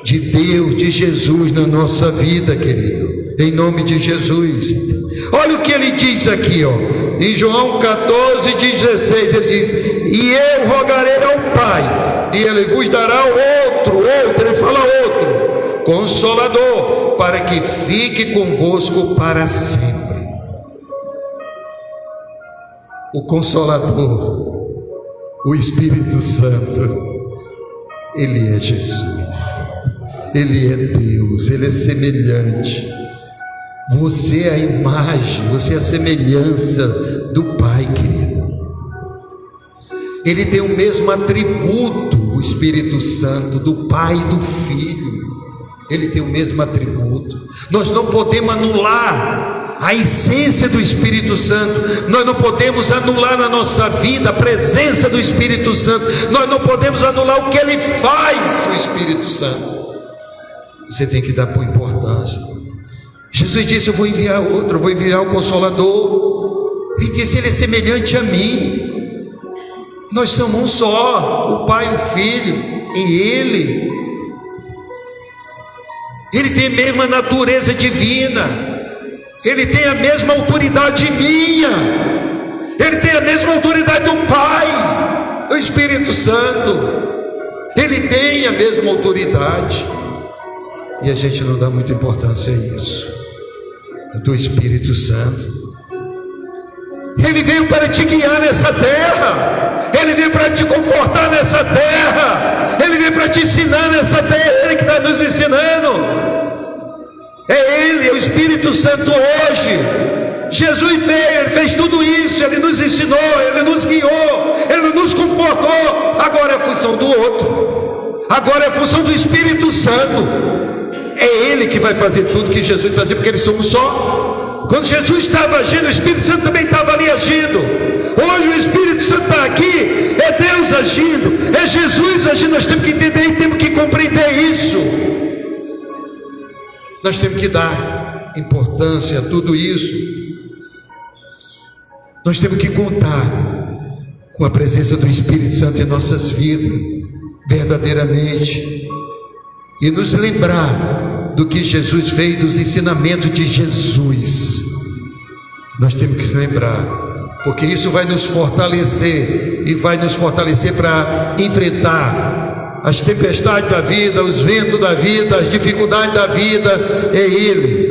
de Deus, de Jesus na nossa vida, querido, em nome de Jesus. Olha o que ele diz aqui, em João 14:16, ele diz: e eu rogarei ao Pai, e Ele vos dará outro, ele fala outro, Consolador, para que fique convosco para sempre. O Consolador, o Espírito Santo, Ele é Jesus, Ele é Deus, Ele é semelhante. Você é a imagem, você é a semelhança do Pai, querido. Ele tem o mesmo atributo, o Espírito Santo, do Pai e do Filho. Ele tem o mesmo atributo. Nós não podemos anular a essência do Espírito Santo. Nós não podemos anular na nossa vida a presença do Espírito Santo. Nós não podemos anular o que Ele faz, o Espírito Santo. Você tem que dar por importância. Jesus disse: eu vou enviar outro, eu vou enviar o Consolador. Ele disse: Ele é semelhante a mim. Nós somos um só, o Pai e o Filho, e Ele tem a mesma natureza divina. Ele tem a mesma autoridade minha. Ele tem a mesma autoridade do Pai, o Espírito Santo. Ele tem a mesma autoridade. E a gente não dá muita importância a isso. Do Espírito Santo. Ele veio para te guiar nessa terra. Ele veio para te confortar nessa terra. Ele veio para te ensinar nessa terra. Ele que está nos ensinando. É Ele, é o Espírito Santo hoje. Jesus veio, Ele fez tudo isso. Ele nos ensinou, Ele nos guiou, Ele nos confortou. Agora é a função do outro. Agora é a função do Espírito Santo. É Ele que vai fazer tudo que Jesus fazia, porque eles somos só. Quando Jesus estava agindo, o Espírito Santo também estava ali agindo. Hoje o Espírito Santo está aqui, é Deus agindo, é Jesus agindo. Nós temos que entender e temos que compreender isso. Nós temos que dar importância a tudo isso. Nós temos que contar com a presença do Espírito Santo em nossas vidas, verdadeiramente, e nos lembrar do que Jesus fez, dos ensinamentos de Jesus. Nós temos que se lembrar, porque isso vai nos fortalecer, e vai nos fortalecer para enfrentar as tempestades da vida, os ventos da vida, as dificuldades da vida. É Ele.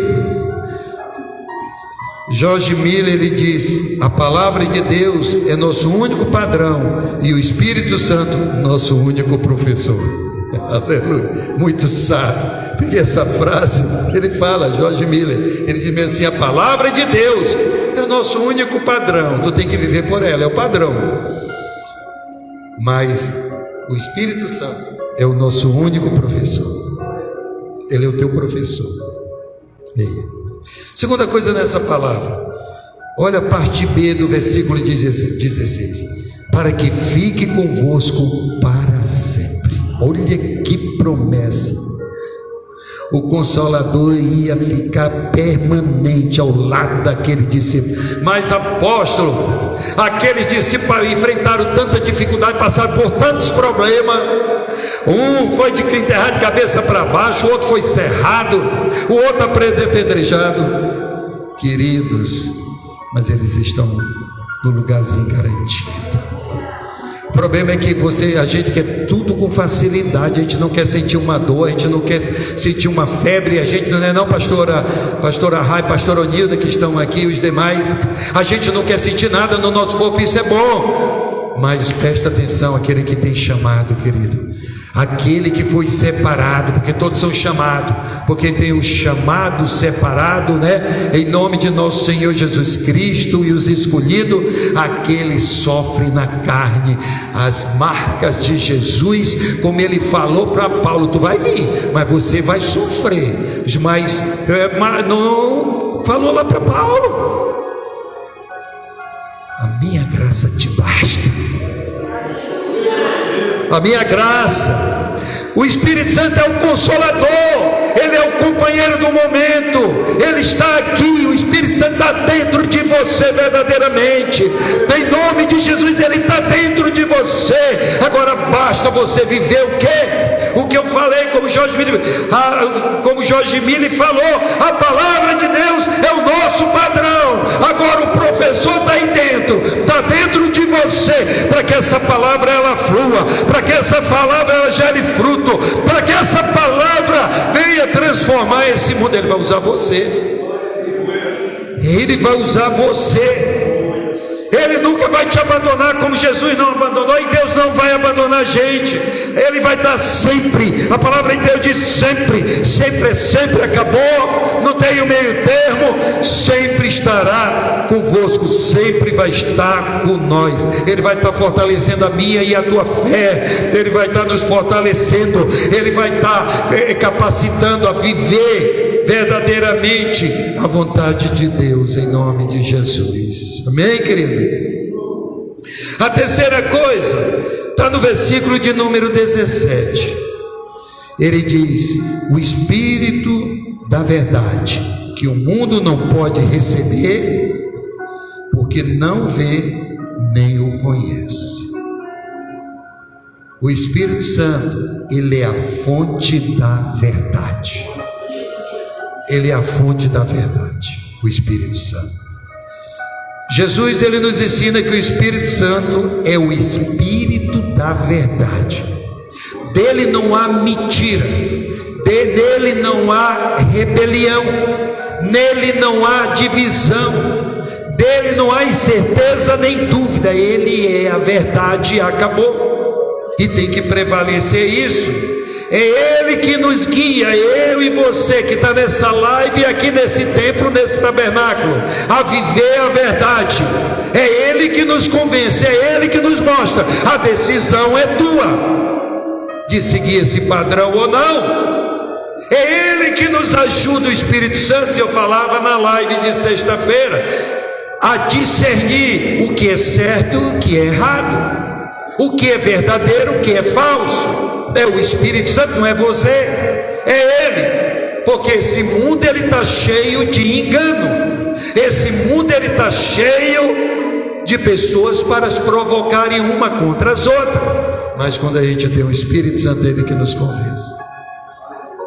George Miller, ele diz: a palavra de Deus é nosso único padrão, e o Espírito Santo nosso único professor. Aleluia, muito sábio. Peguei essa frase, ele fala, George Miller, ele diz assim: a palavra de Deus é o nosso único padrão, tu tem que viver por ela, é o padrão, mas o Espírito Santo é o nosso único professor. Ele é o teu professor. É ele. Segunda coisa nessa palavra, Olha a parte B do versículo 16: para que fique convosco para sempre. Olha que promessa. O Consolador ia ficar permanente ao lado daqueles discípulos. Mas apóstolo, aqueles discípulos enfrentaram tanta dificuldade, passaram por tantos problemas. Um foi enterrado de cabeça para baixo, o outro foi cerrado, o outro apedrejado. Queridos, mas eles estão no lugarzinho garantido. O problema é que a gente quer tudo com facilidade, a gente não quer sentir uma dor, a gente não quer sentir uma febre, a gente não é não, pastora Rai, pastora Onilda que estão aqui, os demais, a gente não quer sentir nada no nosso corpo, isso é bom, mas presta atenção, aquele que tem chamado, querido, aquele que foi separado, porque todos são chamados, porque tem o chamado separado, né? Em nome de nosso Senhor Jesus Cristo, e os escolhidos, aquele sofre na carne as marcas de Jesus, como ele falou para Paulo: tu vai vir, mas você vai sofrer. Mas não falou lá para Paulo: a minha graça te basta. A minha graça. O Espírito Santo é o Consolador, ele é o companheiro do momento, ele está aqui, o Espírito Santo está dentro de você verdadeiramente, em nome de Jesus, ele está dentro de você. Agora basta você viver o quê? O que eu falei, como Jorge Mille falou, a palavra de Deus é o nosso padrão. Agora o professor está aí dentro, está dentro de você, para que essa palavra ela flua, para que essa palavra ela gere fruto, para que essa palavra venha transformar esse mundo. Ele vai usar você, ele vai usar você. Ele nunca vai te abandonar, como Jesus não abandonou, e Deus não vai abandonar a gente. Ele vai estar sempre. A palavra de Deus diz sempre, sempre, sempre, acabou, não tem o meio termo, sempre estará convosco, sempre vai estar com nós. Ele vai estar fortalecendo a minha e a tua fé, ele vai estar nos fortalecendo, ele vai estar capacitando a viver verdadeiramente a vontade de Deus, em nome de Jesus. Amém, querido? A terceira coisa está no versículo de número 17. Ele diz: o Espírito da verdade, que o mundo não pode receber, porque não vê nem o conhece. O Espírito Santo, ele é a fonte da verdade. Ele é a fonte da verdade, o Espírito Santo. Jesus, ele nos ensina que o Espírito Santo é o Espírito da verdade. Dele não há mentira, nele não há rebelião, nele não há divisão, dele não há incerteza nem dúvida. Ele é a verdade, acabou. E tem que prevalecer isso. É Ele que nos guia, eu e você que está nessa live, aqui nesse templo, nesse tabernáculo, a viver a verdade. É Ele que nos convence, é Ele que nos mostra. A decisão é tua, de seguir esse padrão ou não. É Ele que nos ajuda, o Espírito Santo. Eu falava na live de sexta-feira, a discernir o que é certo e o que é errado, o que é verdadeiro, o que é falso. É o Espírito Santo, não é você, é Ele. Porque esse mundo ele está cheio de engano, esse mundo ele está cheio de pessoas para as provocarem uma contra as outras. Mas quando a gente tem o Espírito Santo, é Ele que nos convence.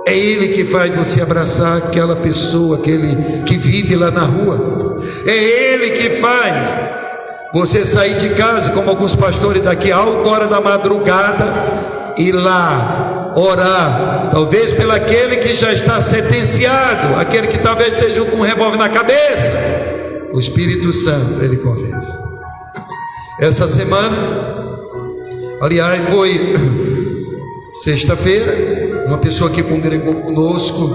É Ele que faz você abraçar aquela pessoa, aquele que vive lá na rua. É Ele que faz você sair de casa, como alguns pastores daqui, alta hora da madrugada, ir lá orar, talvez pelo aquele que já está sentenciado, aquele que talvez esteja com um revólver na cabeça. O Espírito Santo, ele convence. Essa semana, aliás, foi sexta-feira, uma pessoa que congregou conosco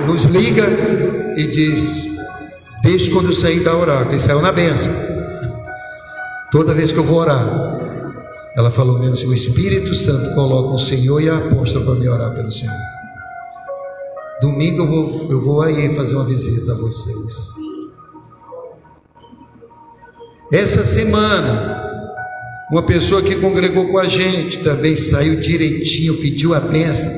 nos liga e diz: desde quando eu saí da orar, ele saiu na bênção, toda vez que eu vou orar, ela falou mesmo assim: o Espírito Santo coloca o Senhor e a apóstola para me orar pelo Senhor. Domingo eu vou aí fazer uma visita a vocês. Essa semana, uma pessoa que congregou com a gente também saiu direitinho, pediu a bênção.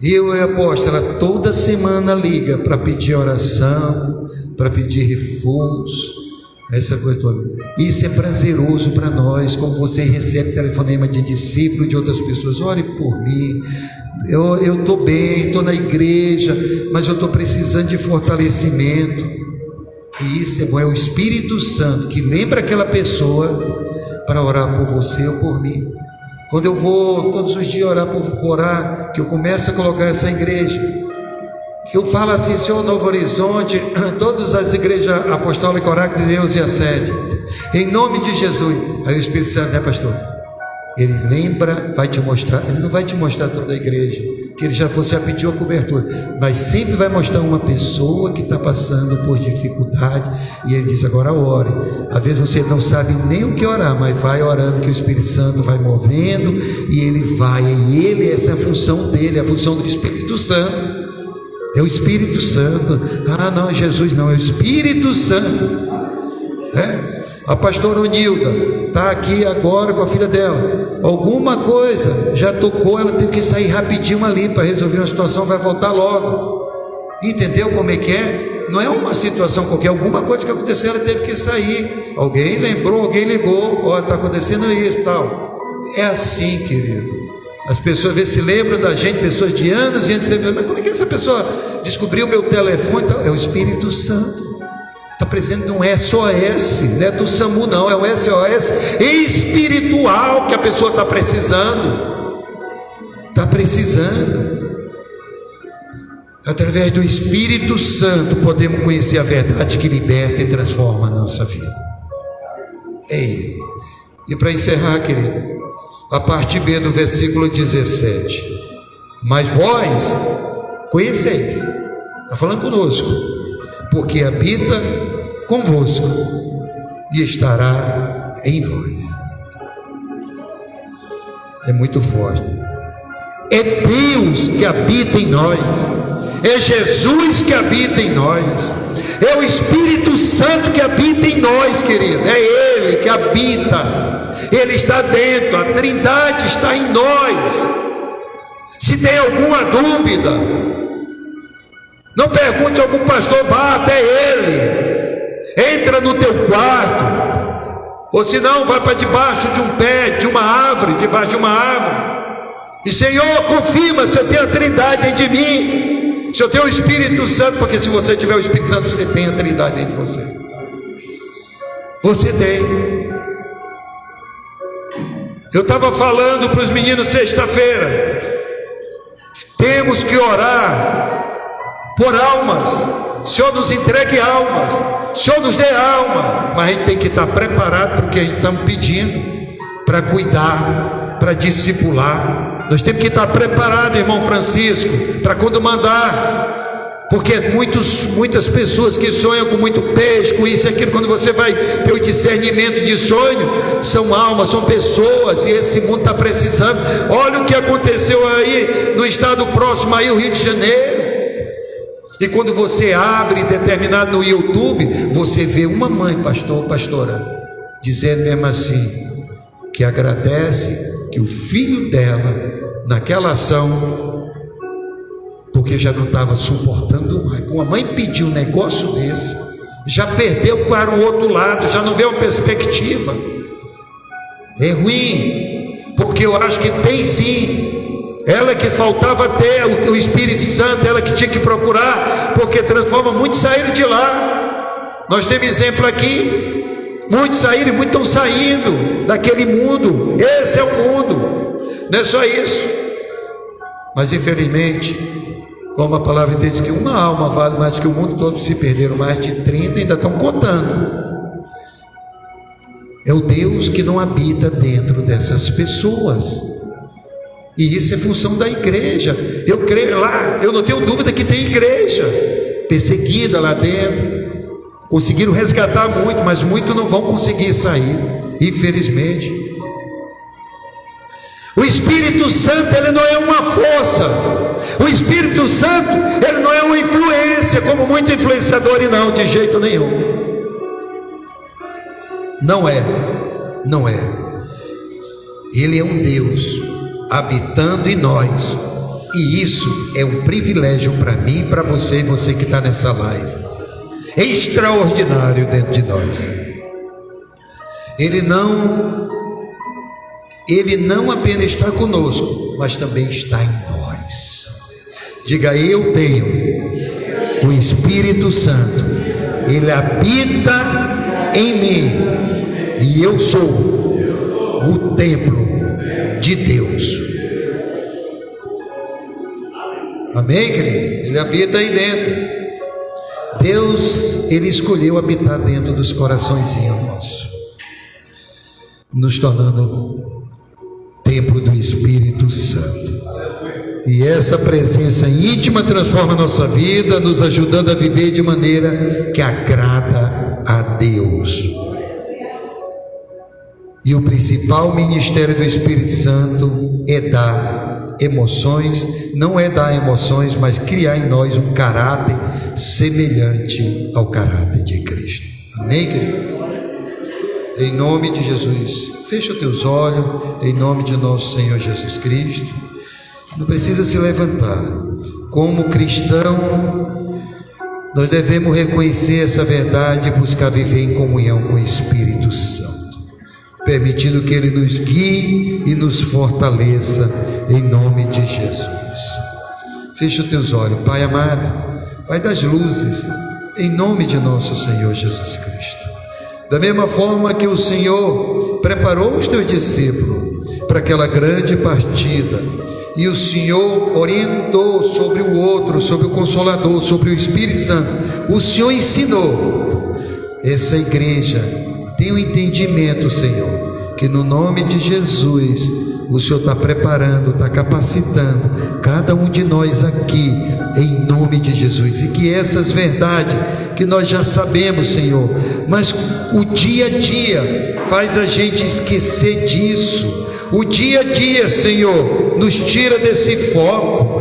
Eu e a apóstola toda semana liga para pedir oração, para pedir reforço, essa coisa toda. Isso é prazeroso para nós, como você recebe telefonema de discípulo, de outras pessoas: ore por mim, eu estou bem, estou na igreja, mas eu estou precisando de fortalecimento. E isso é bom, é o Espírito Santo que lembra aquela pessoa para orar por você ou por mim. Quando eu vou todos os dias orar, que eu começo a colocar essa igreja, que eu falo assim: Senhor, Novo Horizonte, todas as igrejas apostólicas, Oráculo de Deus e a sede, em nome de Jesus. Aí o Espírito Santo, né, pastor? Ele lembra, vai te mostrar. Ele não vai te mostrar toda a igreja, que você já pediu a cobertura, mas sempre vai mostrar uma pessoa que está passando por dificuldade, e ele diz: agora ore. Às vezes você não sabe nem o que orar, mas vai orando, que o Espírito Santo vai movendo, e ele vai, e ele, essa é a função dele, a função do Espírito Santo. É o Espírito Santo. Ah, não, Jesus não, é o Espírito Santo. A pastora Unilda está aqui agora com a filha dela. Alguma coisa já tocou, ela teve que sair rapidinho ali para resolver uma situação, vai voltar logo. Entendeu como é que é? Não é uma situação qualquer, alguma coisa que aconteceu, ela teve que sair. Alguém lembrou, alguém ligou: olha, está acontecendo isso, tal. É assim, querido. As pessoas às vezes se lembram da gente, pessoas de anos e anos se lembram: mas como é que essa pessoa descobriu meu telefone? Então, é o Espírito Santo. Está precisando de um SOS, não é do SAMU não, é um SOS espiritual que a pessoa está precisando. Está precisando. Através do Espírito Santo podemos conhecer a verdade que liberta e transforma a nossa vida. É Ele. E para encerrar, querido, a parte B do versículo 17: mas vós conheceis, está falando conosco, porque habita convosco e estará em vós. É muito forte. É Deus que habita em nós, é Jesus que habita em nós, é o Espírito Santo que habita em nós, querido. É Ele que habita, Ele está dentro, a Trindade está em nós. Se tem alguma dúvida, não pergunte a algum pastor, vá até ele, entra no teu quarto, ou se não, vai para debaixo de um pé, de uma árvore, debaixo de uma árvore, e Senhor, confirma se eu tenho a Trindade dentro de mim, se eu tenho o Espírito Santo, porque se você tiver o Espírito Santo, você tem a Trindade dentro de você. Você tem. Eu estava falando para os meninos sexta-feira, temos que orar por almas. O Senhor nos entregue almas, o Senhor nos dê alma, mas a gente tem que estar preparado porque a gente está pedindo para cuidar, para discipular. Nós temos que estar preparados, irmão Francisco, para quando mandar, porque muitas pessoas que sonham com muito peixe, com isso e aquilo, quando você vai ter o discernimento de sonho, são almas, são pessoas, e esse mundo está precisando. Olha o que aconteceu aí no estado próximo aí, o Rio de Janeiro. E quando você abre determinado no YouTube, você vê uma mãe, pastor, pastora, dizendo mesmo assim, que agradece que o filho dela, naquela ação, porque já não estava suportando mais. Uma mãe pediu um negócio desse, já perdeu para o outro lado, já não vê uma perspectiva. É ruim, porque eu acho que tem sim. Ela que faltava ter o Espírito Santo, ela que tinha que procurar, porque transforma. Muitos saíram de lá. Nós temos exemplo aqui. Muitos saíram e muitos estão saindo daquele mundo. Esse é o mundo. Não é só isso. Mas infelizmente, como a palavra diz que uma alma vale mais que o mundo todo, se perderam mais de 30, ainda estão contando. É o Deus que não habita dentro dessas pessoas. E isso é função da igreja. Eu creio lá, eu não tenho dúvida que tem igreja perseguida lá dentro. Conseguiram resgatar muito, mas muitos não vão conseguir sair, infelizmente. O Espírito Santo, ele não é uma força. O Espírito Santo, ele não é uma influência, como muito influenciador, e não, de jeito nenhum. Não é. Ele é um Deus habitando em nós, e isso é um privilégio para mim, para você e você que está nessa live. É extraordinário dentro de nós. Ele não apenas está conosco, mas também está em nós. Diga: eu tenho o Espírito Santo, ele habita em mim, e eu sou o templo de Deus. Amém, querido? Ele habita aí dentro. Deus, ele escolheu habitar dentro dos coraçõezinhos nossos, nos tornando templo do Espírito Santo. E essa presença íntima transforma a nossa vida, nos ajudando a viver de maneira que agrada a Deus. E o principal ministério do Espírito Santo é dar emoções, não é dar emoções, mas criar em nós um caráter semelhante ao caráter de Cristo. Amém, querido? Em nome de Jesus, fecha os teus olhos, em nome de nosso Senhor Jesus Cristo. Não precisa se levantar. Como cristão, nós devemos reconhecer essa verdade e buscar viver em comunhão com o Espírito Santo, permitindo que Ele nos guie e nos fortaleça, em nome de Jesus. Fecha os teus olhos, Pai amado, Pai das luzes, em nome de nosso Senhor Jesus Cristo. Da mesma forma que o Senhor preparou os teus discípulos para aquela grande partida, e o Senhor orientou sobre o outro, sobre o Consolador, sobre o Espírito Santo, o Senhor ensinou. Essa igreja tem um entendimento, Senhor, que no nome de Jesus o Senhor está preparando, está capacitando cada um de nós aqui, em nome de Jesus, e que essas verdades que nós já sabemos, Senhor, mas o dia a dia faz a gente esquecer disso. O dia a dia, Senhor, nos tira desse foco.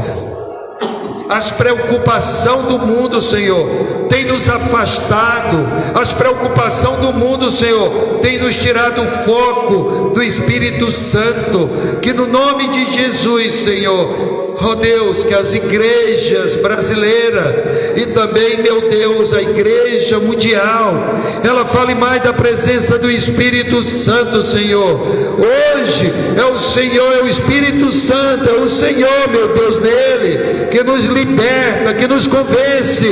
As preocupações do mundo, Senhor, tem nos afastado. As preocupações do mundo, Senhor, tem nos tirado o foco do Espírito Santo. Que no nome de Jesus, Senhor, ó Deus, que as igrejas brasileiras e também, meu Deus, a igreja mundial, ela fale mais da presença do Espírito Santo, Senhor. Hoje é o Senhor, é o Espírito Santo, é o Senhor, meu Deus, nele, que nos liberta, que nos convence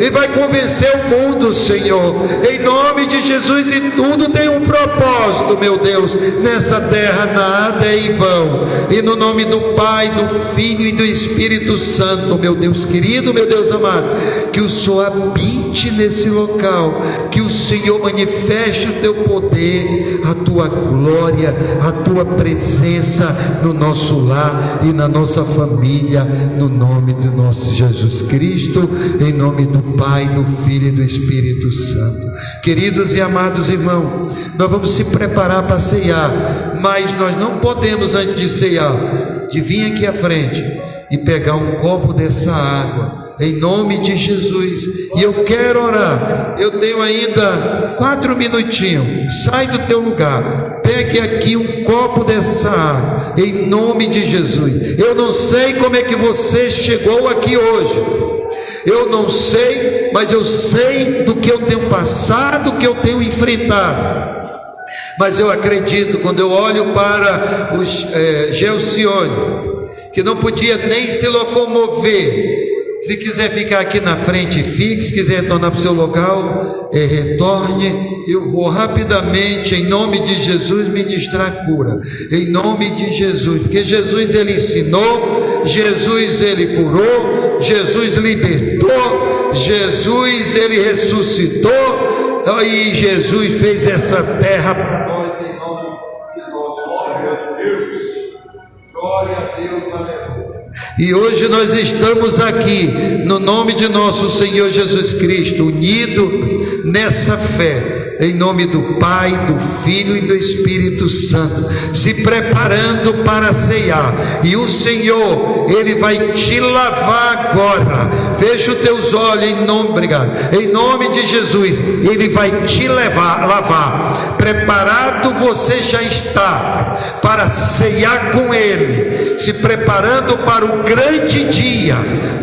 e vai convencer o mundo, Senhor, em nome de Jesus. E tudo tem um propósito, meu Deus, nessa terra nada é em vão. E no nome do Pai, do Filho e do Espírito Santo, meu Deus querido, meu Deus amado, que o Senhor habite nesse local, que o Senhor manifeste o teu poder, a tua glória, a tua presença no nosso lar e na nossa família, no nome do nosso Jesus Cristo, em nome do Pai, do Filho e do Espírito Santo. Queridos e amados irmãos, nós vamos se preparar para ceiar, mas nós não podemos, antes de ceiar, de vir aqui à frente e pegar um copo dessa água, em nome de Jesus. E eu quero orar. Eu tenho ainda 4 minutinhos. Sai do teu lugar, pegue aqui um copo dessa água, em nome de Jesus. Eu não sei como é que você chegou aqui hoje, eu não sei, mas eu sei do que eu tenho passado, do que eu tenho enfrentado. Mas eu acredito, quando eu olho para os Gelcione, que não podia nem se locomover, se quiser ficar aqui na frente, fique. Se quiser retornar para o seu local, retorne. Eu vou rapidamente, em nome de Jesus, ministrar cura, em nome de Jesus, porque Jesus, ele ensinou, Jesus, ele curou, Jesus libertou, Jesus, ele ressuscitou, e Jesus fez essa terra para nós, em nome de nosso Senhor Deus. Glória a Deus, aleluia. E hoje nós estamos aqui no nome de nosso Senhor Jesus Cristo, unido nessa fé, em nome do Pai, do Filho e do Espírito Santo, se preparando para ceiar. E o Senhor, ele vai te lavar agora, fecha os teus olhos em nome, obrigado, em nome de Jesus. Ele vai te lavar. Preparado você já está para ceiar com Ele, se preparando para o grande dia,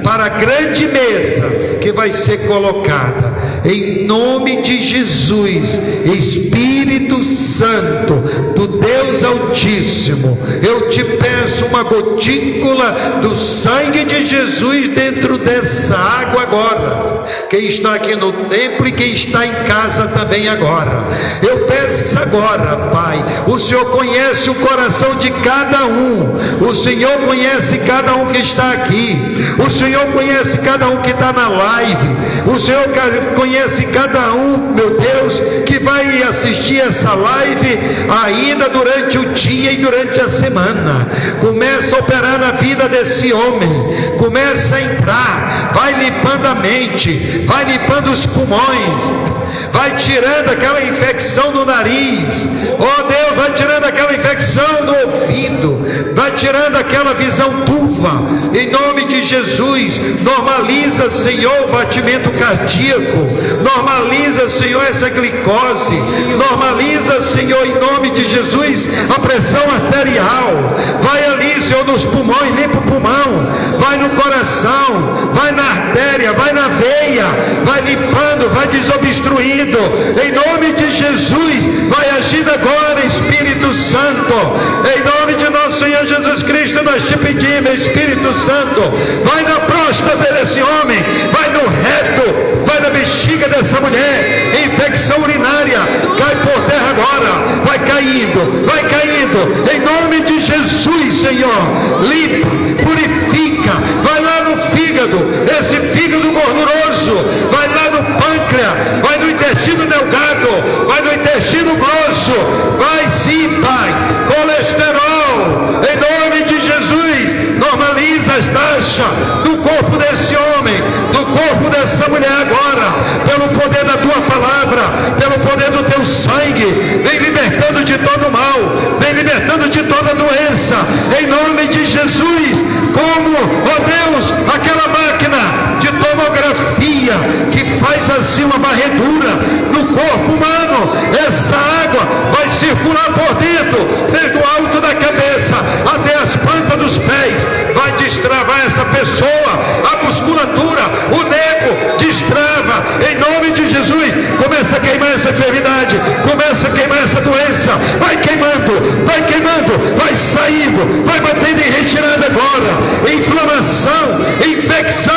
para a grande mesa que vai ser colocada. Em nome de Jesus, Espírito Santo do Deus Altíssimo, eu te peço uma gotícula do sangue de Jesus dentro dessa água agora. Quem está aqui no templo e quem está em casa também agora, eu peço agora, Pai, o Senhor conhece o coração de cada um, o Senhor conhece cada um que está aqui, o Senhor conhece cada um que está na live, o Senhor conhece cada um, meu Deus, que vai assistir essa live ainda durante o dia e durante a semana. Começa a operar na vida desse homem, começa a entrar, vai limpando a mente, vai limpando os pulmões, vai tirando aquela infecção no nariz, oh Deus, vai tirando aquela infecção no ouvido, vai tirando aquela visão turva, em nome de Jesus. Normaliza, Senhor, o batimento cardíaco, normaliza, Senhor, essa glicose, normaliza, Senhor, em nome de Jesus, a pressão arterial. Vai ali, Senhor, nos pulmões, limpa o pulmão, vai no coração, vai na artéria, vai na veia, vai limpando, vai desobstruindo, em nome de Jesus. Vai agindo agora, Espírito Santo, em nome de nosso Senhor Jesus Cristo, nós te pedimos, Espírito Santo, vai na próstata desse homem, vai no reto, vai na bexiga dessa mulher, infecção urinária, cai por terra agora, vai caindo, em nome de Jesus, Senhor, limpa, purifica, vai lá no fígado, esse fígado gorduroso, vai lá no pâncreas, vai no intestino delgado, vai no intestino grosso, vai sim, Pai, colesterol, em nome de Jesus, normaliza as taxas do corpo desse homem, do corpo dessa mulher agora, pelo poder da tua palavra, pelo poder do teu sangue, vem libertando de todo mal, vem libertando de toda doença, em nome de Jesus. Como, ó Deus, aquela máquina de tomografia que faz assim uma varredura no corpo humano, essa água vai circular por dentro, desde o alto da cabeça até as plantas dos pés, vai destravar essa pessoa, a musculatura, o nervo destrava, em nome de Jesus. Começa a queimar essa enfermidade, começa a queimar essa doença, vai queimando, vai saindo, vai batendo em retirada agora, inflamação, infecção,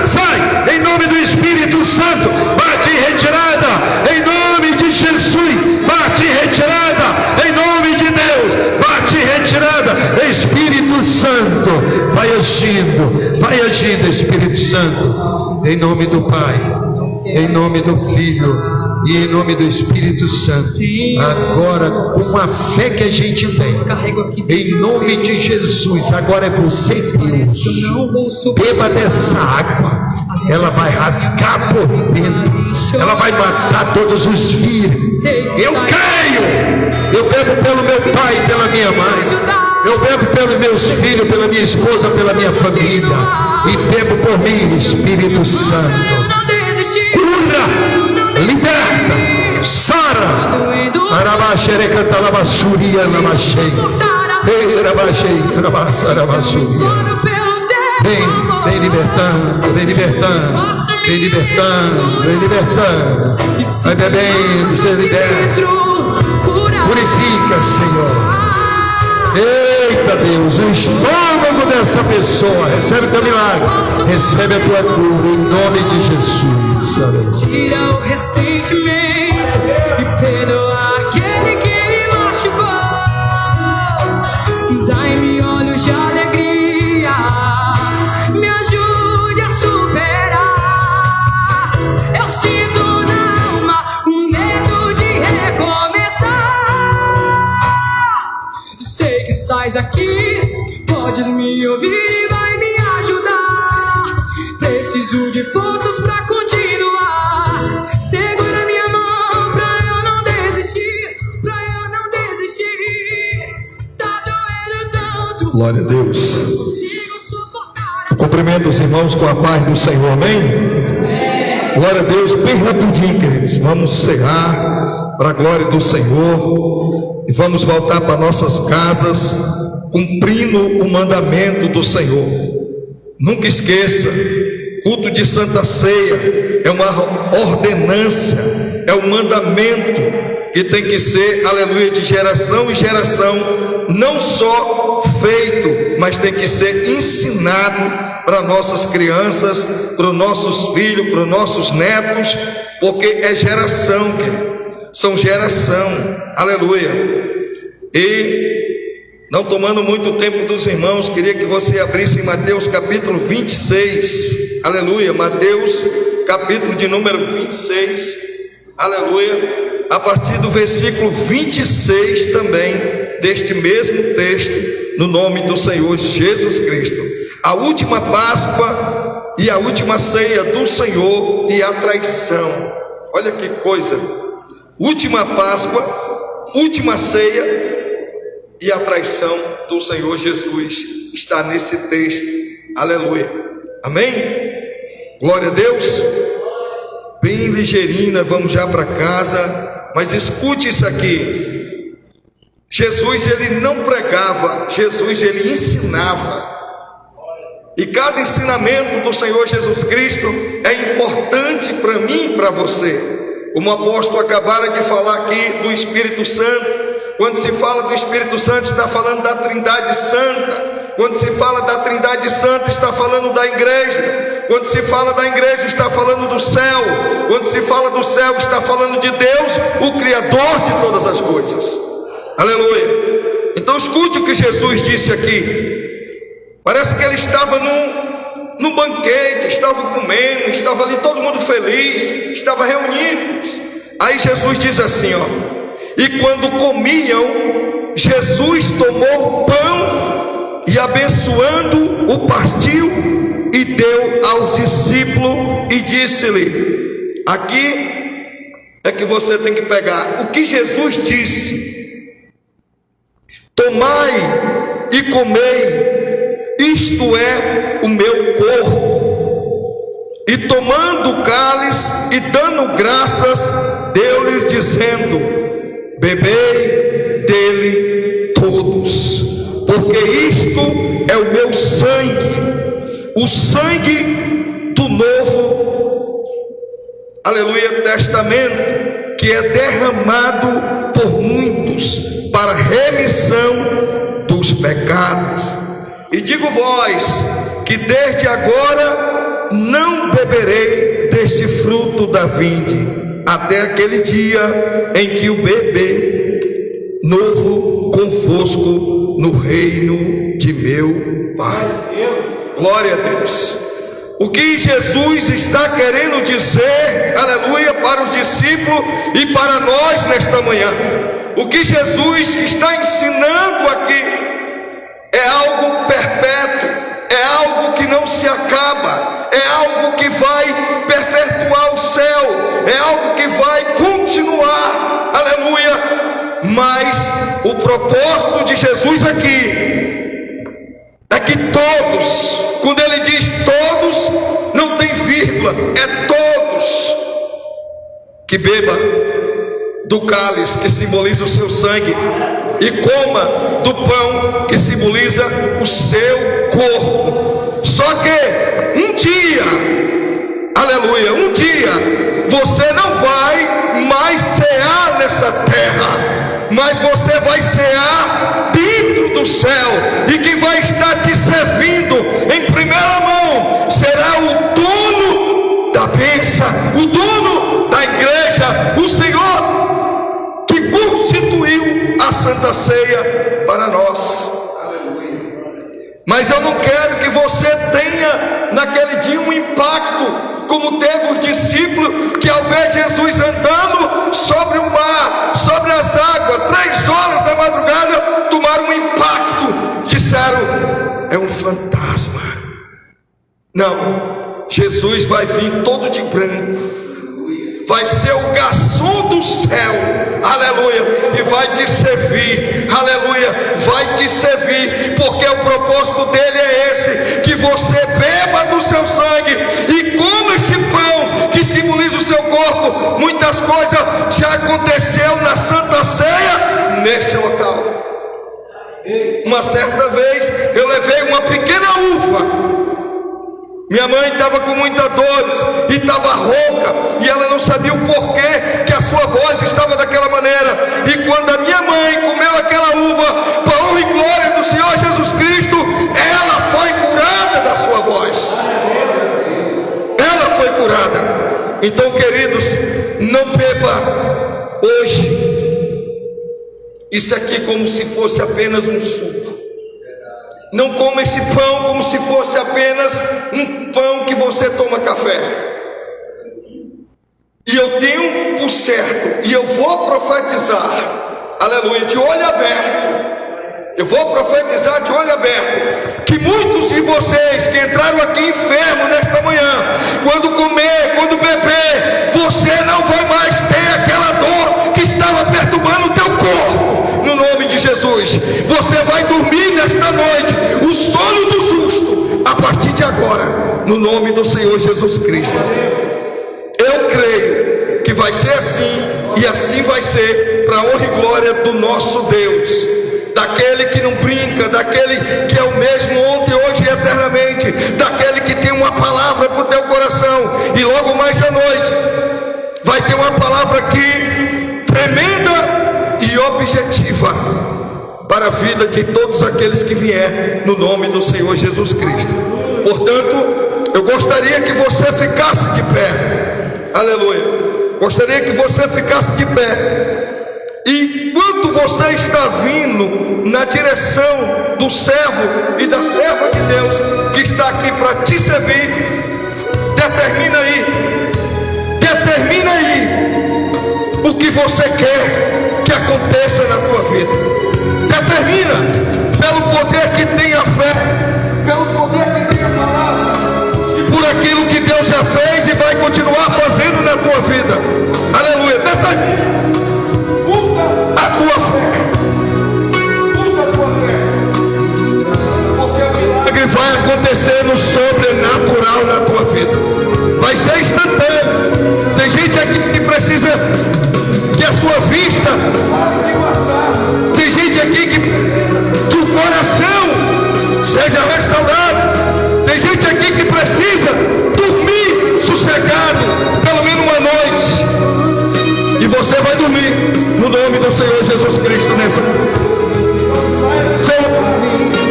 sai, em nome do Espírito Santo, bate em retirada, em nome de Jesus, bate em retirada, em nome de Deus, bate em retirada. Espírito Santo, vai agindo, Espírito Santo, em nome do Pai, em nome do Filho e em nome do Espírito Santo, agora com a fé que a gente tem, em nome de Jesus, agora é você, Deus, beba dessa água, ela vai rasgar por dentro, ela vai matar todos os vírus. Eu creio, eu bebo pelo meu pai e pela minha mãe, eu bebo pelos meus filhos, pela minha esposa, pela minha família, e bebo por mim, Espírito Santo. Cura, liberta, sara, arabaxere canta labassuria namachei, erabaxei, arabassarabassuria. Vem libertando, vem libertando, vem libertando, vem libertando. Vai bebendo, você liberta, purifica, Senhor. Eita Deus, o estômago dessa pessoa recebe o teu milagre, recebe a tua cura, em nome de Jesus. Tira o ressentimento e perdoa aquele que me machucou. Dai-me olhos de alegria, me ajude a superar. Eu sinto na alma um medo de recomeçar. Sei que estás aqui, podes me ouvir e vai me ajudar. Preciso de forças pra continuar. Segura minha mão pra eu não desistir, pra eu não desistir. Tá doendo tanto, Glória a Deus. consigo suportar. Cumprimento os irmãos com a paz do Senhor, amém? Glória a Deus, bem rapidinho, queridos. Vamos cear para a glória do Senhor e vamos voltar para nossas casas, cumprindo o mandamento do Senhor. Nunca esqueça, culto de Santa Ceia é uma ordenância, é um mandamento que tem que ser, aleluia, de geração em geração, não só feito, mas tem que ser ensinado para nossas crianças, para os nossos filhos, para os nossos netos, porque é geração, querido, são geração, aleluia. E não tomando muito tempo dos irmãos, queria que você abrisse em Mateus capítulo 26, aleluia, Mateus capítulo de número 26, aleluia, a partir do versículo 26 também, deste mesmo texto, no nome do Senhor Jesus Cristo. A última Páscoa e a última ceia do Senhor e a traição. Olha que coisa, última Páscoa, última ceia e a traição do Senhor Jesus está nesse texto, aleluia, amém? Glória a Deus. Bem ligeirinho, nós vamos já para casa, mas escute isso aqui. Jesus, ele não pregava, Jesus, ele ensinava. E cada ensinamento do Senhor Jesus Cristo é importante para mim e para você. Como o apóstolo acabara de falar aqui do Espírito Santo, quando se fala do Espírito Santo, está falando da Trindade Santa. Quando se fala da Trindade Santa, está falando da igreja. Quando se fala da igreja, está falando do céu. Quando se fala do céu, está falando de Deus, o Criador de todas as coisas. Aleluia. Então escute o que Jesus disse aqui. Parece que ele estava num banquete, estava comendo, estava ali todo mundo feliz, estava reunidos. Aí Jesus diz assim, ó: e quando comiam, Jesus tomou o pão e abençoando, o partiu e deu aos discípulos e disse-lhe. Aqui é que você tem que pegar o que Jesus disse: tomai e comei, isto é o meu corpo. E tomando o cálice e dando graças, deu-lhes dizendo: bebei dele todos, porque isto é o meu sangue, o sangue do novo, aleluia, testamento, que é derramado por muitos para remissão dos pecados. E digo vós que desde agora não beberei deste fruto da vinde, até aquele dia em que o beber novo convosco no reino de meu Pai. Glória a Deus. O que Jesus está querendo dizer, aleluia, para os discípulos e para nós nesta manhã, o que Jesus está ensinando aqui é algo perpétuo, é algo que não se acaba, é algo que vai perpetuar o céu, é algo que vai continuar, aleluia. Mas o propósito de Jesus aqui é que todos, quando ele diz todos, não tem vírgula, é todos, que beba do cálice que simboliza o seu sangue e coma do pão que simboliza o seu corpo. Só que um dia, aleluia, um dia você não vai mais cear nessa terra, mas você vai cear dentro do céu, e quem vai estar te servindo em primeira mão será o dono da bênção, o dono da igreja, o Senhor que constituiu a Santa Ceia para nós. Mas eu não quero que você tenha naquele dia um impacto como teve os discípulos, que ao ver Jesus andando sobre o mar, sobre as águas, 3 horas da madrugada, tomaram um impacto, disseram: é um fantasma. Não, Jesus vai vir todo de branco, vai ser o garçom do céu, aleluia, e vai te servir, aleluia, vai te servir, porque o propósito dele é esse, que você beba do seu sangue e coma este pão que simboliza o seu corpo. Muitas coisas já aconteceu na Santa Ceia neste local. Uma certa vez eu levei uma pequena uva. Minha mãe estava com muita dores e estava rouca, e ela não sabia o porquê que a sua voz estava daquela maneira. E quando a minha mãe comeu aquela uva, para a honra e glória do Senhor Jesus Cristo, ela foi curada da sua voz. Ela foi curada. Então, queridos, não beba hoje isso aqui como se fosse apenas um suco. Não coma esse pão como se fosse apenas um pão que você toma café. E eu tenho por certo, e eu vou profetizar, aleluia, de olho aberto. Eu vou profetizar de olho aberto, que muitos de vocês que entraram aqui enfermos nesta manhã, quando comer, quando beber, você não vai mais ter aquela dor que estava perturbando o teu corpo. No nome de Jesus, você vai dormir nesta noite o sono do justo a partir de agora, no nome do Senhor Jesus Cristo. Eu creio que vai ser assim, e assim vai ser, para a honra e glória do nosso Deus, daquele que não brinca, daquele que é o mesmo ontem, hoje e eternamente, daquele que tem uma palavra para o teu coração. E logo mais à noite vai ter uma palavra aqui tremenda e objetiva para a vida de todos aqueles que vier no nome do Senhor Jesus Cristo. Portanto, eu gostaria que você ficasse de pé, aleluia, gostaria que você ficasse de pé, e enquanto você está vindo na direção do servo e da serva de Deus que está aqui para te servir, determina aí o que você quer que aconteça na tua vida. Determina, pelo poder que tem a fé, pelo poder que tem a palavra, e por aquilo que Deus já fez e vai continuar fazendo na tua vida. Aleluia. Determina. Usa a tua fé. Usa a tua fé. Porque o milagre vai acontecer no sobrenatural na tua vida. Vai ser instantâneo. Tem gente aqui que precisa que a sua vista, tem gente aqui que o coração seja restaurado, tem gente aqui que precisa dormir sossegado pelo menos uma noite, e você vai dormir no nome do Senhor Jesus Cristo nessa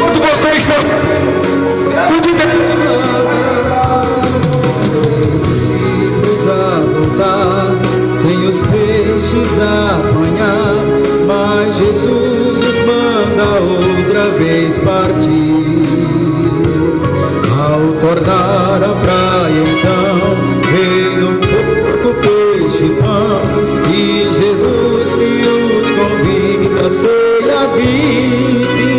quando você está sem os peixes apanhar, mas Jesus os manda outra vez partir. Ao tornar a praia então, veio um pouco peixe e pão, e Jesus que os convida a ceia vive.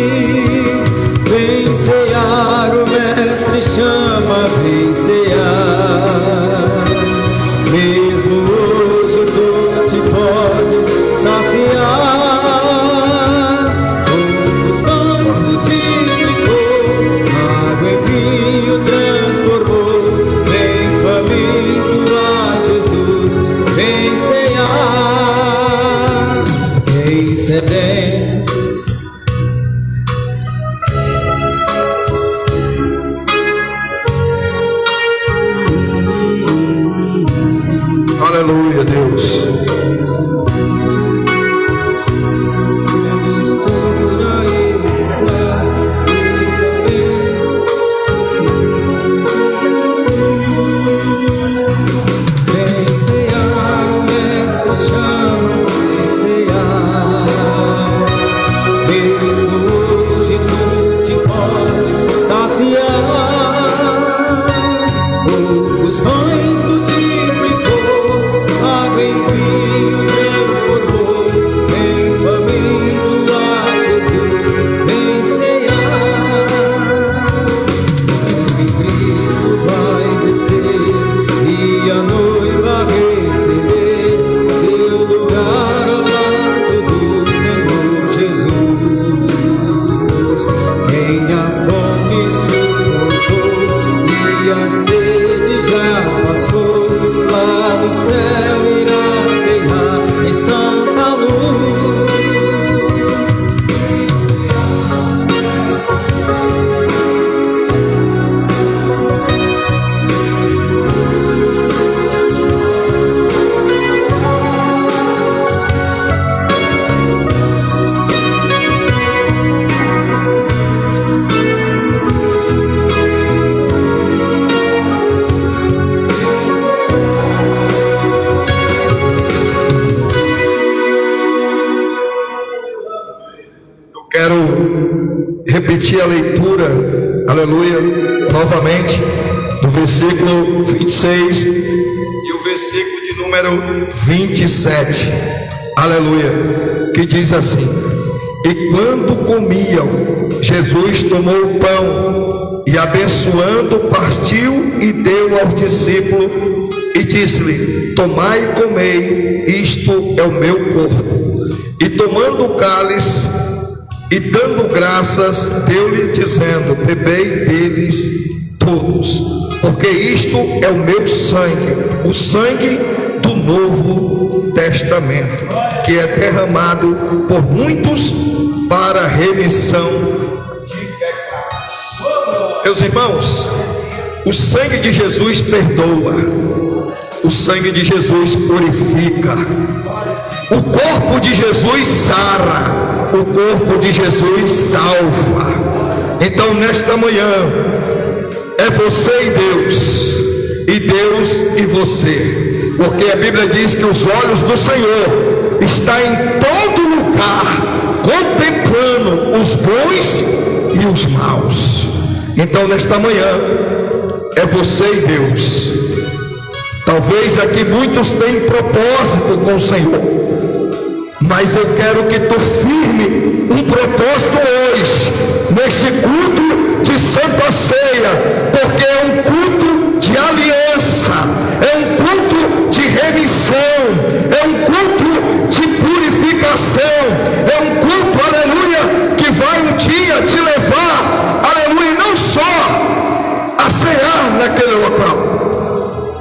Vem cear, o mestre chama, vem cear. Mesmo hoje tu te podes saciar. Os pães multiplicou, água em vinho transformou. Vem faminto a Jesus, vem cear, vem sedento. Aleluia, Deus. Vem cear, o mestre chama, vem cear. Mesmo hoje tu te pode saciar. Os pães multiplicou, água em vinho transformou. Vem faminto a Jesus, vem cear. Em Cristo vai descer e a noiva receber. rede já passou, lá no céu irá ceiar em santa luz. Quero repetir a leitura, aleluia, novamente, do versículo 26 e o versículo de número 27, aleluia, que diz assim: e quando comiam, Jesus tomou o pão e abençoando, partiu e deu aos discípulos e disse-lhe: tomai e comei, isto é o meu corpo. E tomando o cálice e dando graças, deu-lhe dizendo: bebei deles todos, porque isto é o meu sangue, o sangue do Novo Testamento, que é derramado por muitos para a remissão de pecados. Meus irmãos, o sangue de Jesus perdoa, o sangue de Jesus purifica, o corpo de Jesus sara, o corpo de Jesus salva. Então nesta manhã é você e Deus e você, porque a Bíblia diz que os olhos do Senhor estão em todo lugar, contemplando os bons e os maus. Então nesta manhã é você e Deus. Talvez aqui muitos tenham propósito com o Senhor, mas eu quero que tu firme um propósito hoje, neste culto de Santa Ceia, porque é um culto de aliança, é um culto de remissão, é um culto de purificação, é um culto, aleluia, que vai um dia te levar, aleluia, não só a cear naquele local,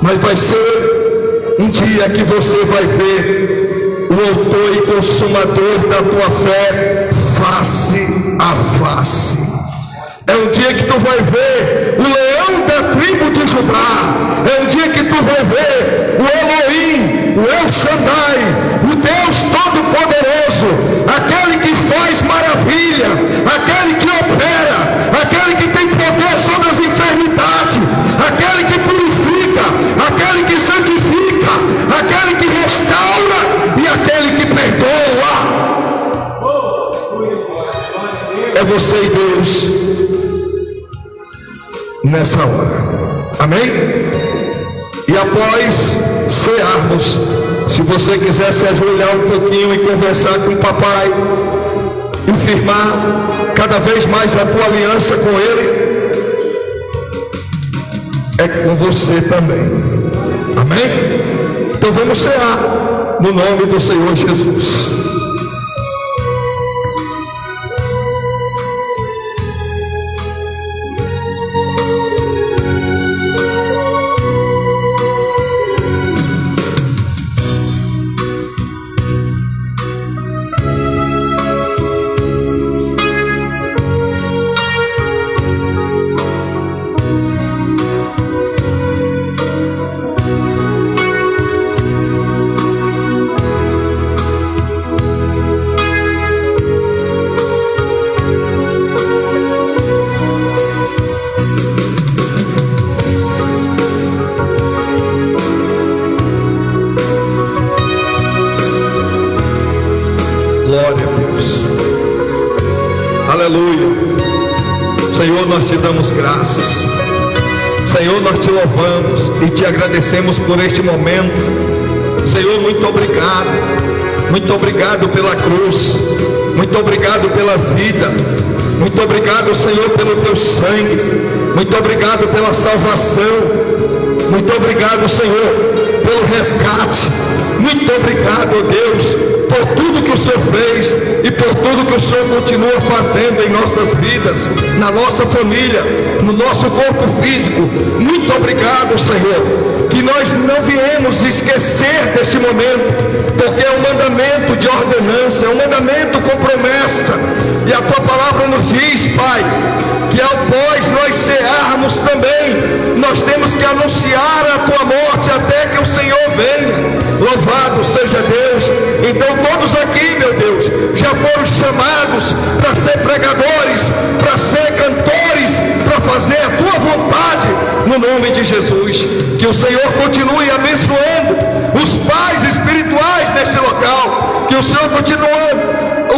mas vai ser um dia que você vai ver o autor e consumador da tua fé face a face. É um dia que tu vai ver o leão da tribo de Judá. É um dia que tu vai ver o Elohim, o El Shaddai, o Deus Todo-Poderoso, aquele que faz maravilha, aquele que opera, aquele que tem poder sobre as enfermidades, aquele que purifica, aquele que santifica, aquele que restaura e aquele que perdoa. É você e Deus nessa hora, amém? E após cearmos, se você quiser se ajoelhar um pouquinho e conversar com o papai e firmar cada vez mais a tua aliança com ele, é com você também, amém? Então vamos cear no nome do Senhor Jesus. Glória a Deus, aleluia. Senhor, nós te damos graças, Senhor, nós te louvamos e te agradecemos por este momento. Senhor, muito obrigado pela cruz, muito obrigado pela vida, muito obrigado, Senhor, pelo teu sangue, muito obrigado pela salvação, muito obrigado, Senhor, pelo resgate, Muito obrigado, ó Deus, por tudo que o Senhor fez e por tudo que o Senhor continua fazendo em nossas vidas, na nossa família, no nosso corpo físico. Muito obrigado, Senhor, que nós não viemos esquecer deste momento, porque é um mandamento de ordenança, é um mandamento com promessa, e a tua palavra nos diz, Pai, que após nós cearmos também, nós temos que anunciar a tua morte até que o Senhor venha. Louvado seja Deus. Então todos aqui, meu Deus, já foram chamados para ser pregadores, para ser cantores, para fazer a tua vontade, no nome de Jesus. Que o Senhor continue abençoando os pais espirituais neste local, que o Senhor continue,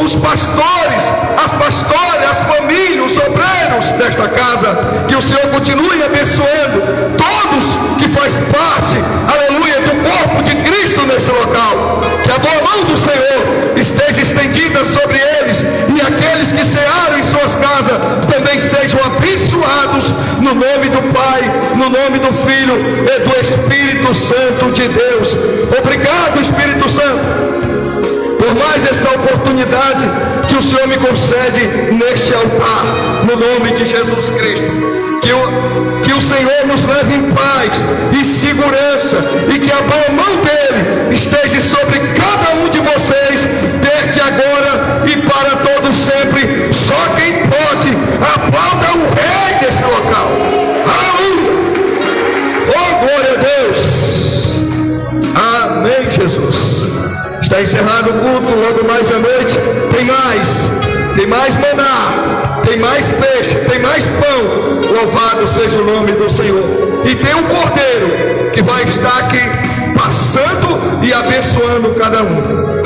os pastores, as pastoras, as famílias, os obreiros desta casa, que o Senhor continue abençoando todos que faz parte, aleluia, do corpo de Cristo nesse local. Que a boa mão do Senhor esteja estendida sobre eles, e aqueles que cearam em suas casas também sejam abençoados, no nome do Pai, no nome do Filho e do Espírito Santo de Deus. Obrigado, Espírito Santo, por mais esta oportunidade que o Senhor me concede neste altar, no nome de Jesus Cristo. Que o Senhor nos leve em paz e segurança, e que a boa mão dele esteja sobre cada um de vocês, desde agora e para todo sempre. Só quem pode aplauda o Rei desse local. Aleluia! Oh, glória a Deus! Amém, Jesus. Está encerrado o culto. Logo mais à noite tem mais maná, tem mais peixe, tem mais pão. Louvado seja o nome do Senhor. E tem um cordeiro que vai estar aqui passando e abençoando cada um.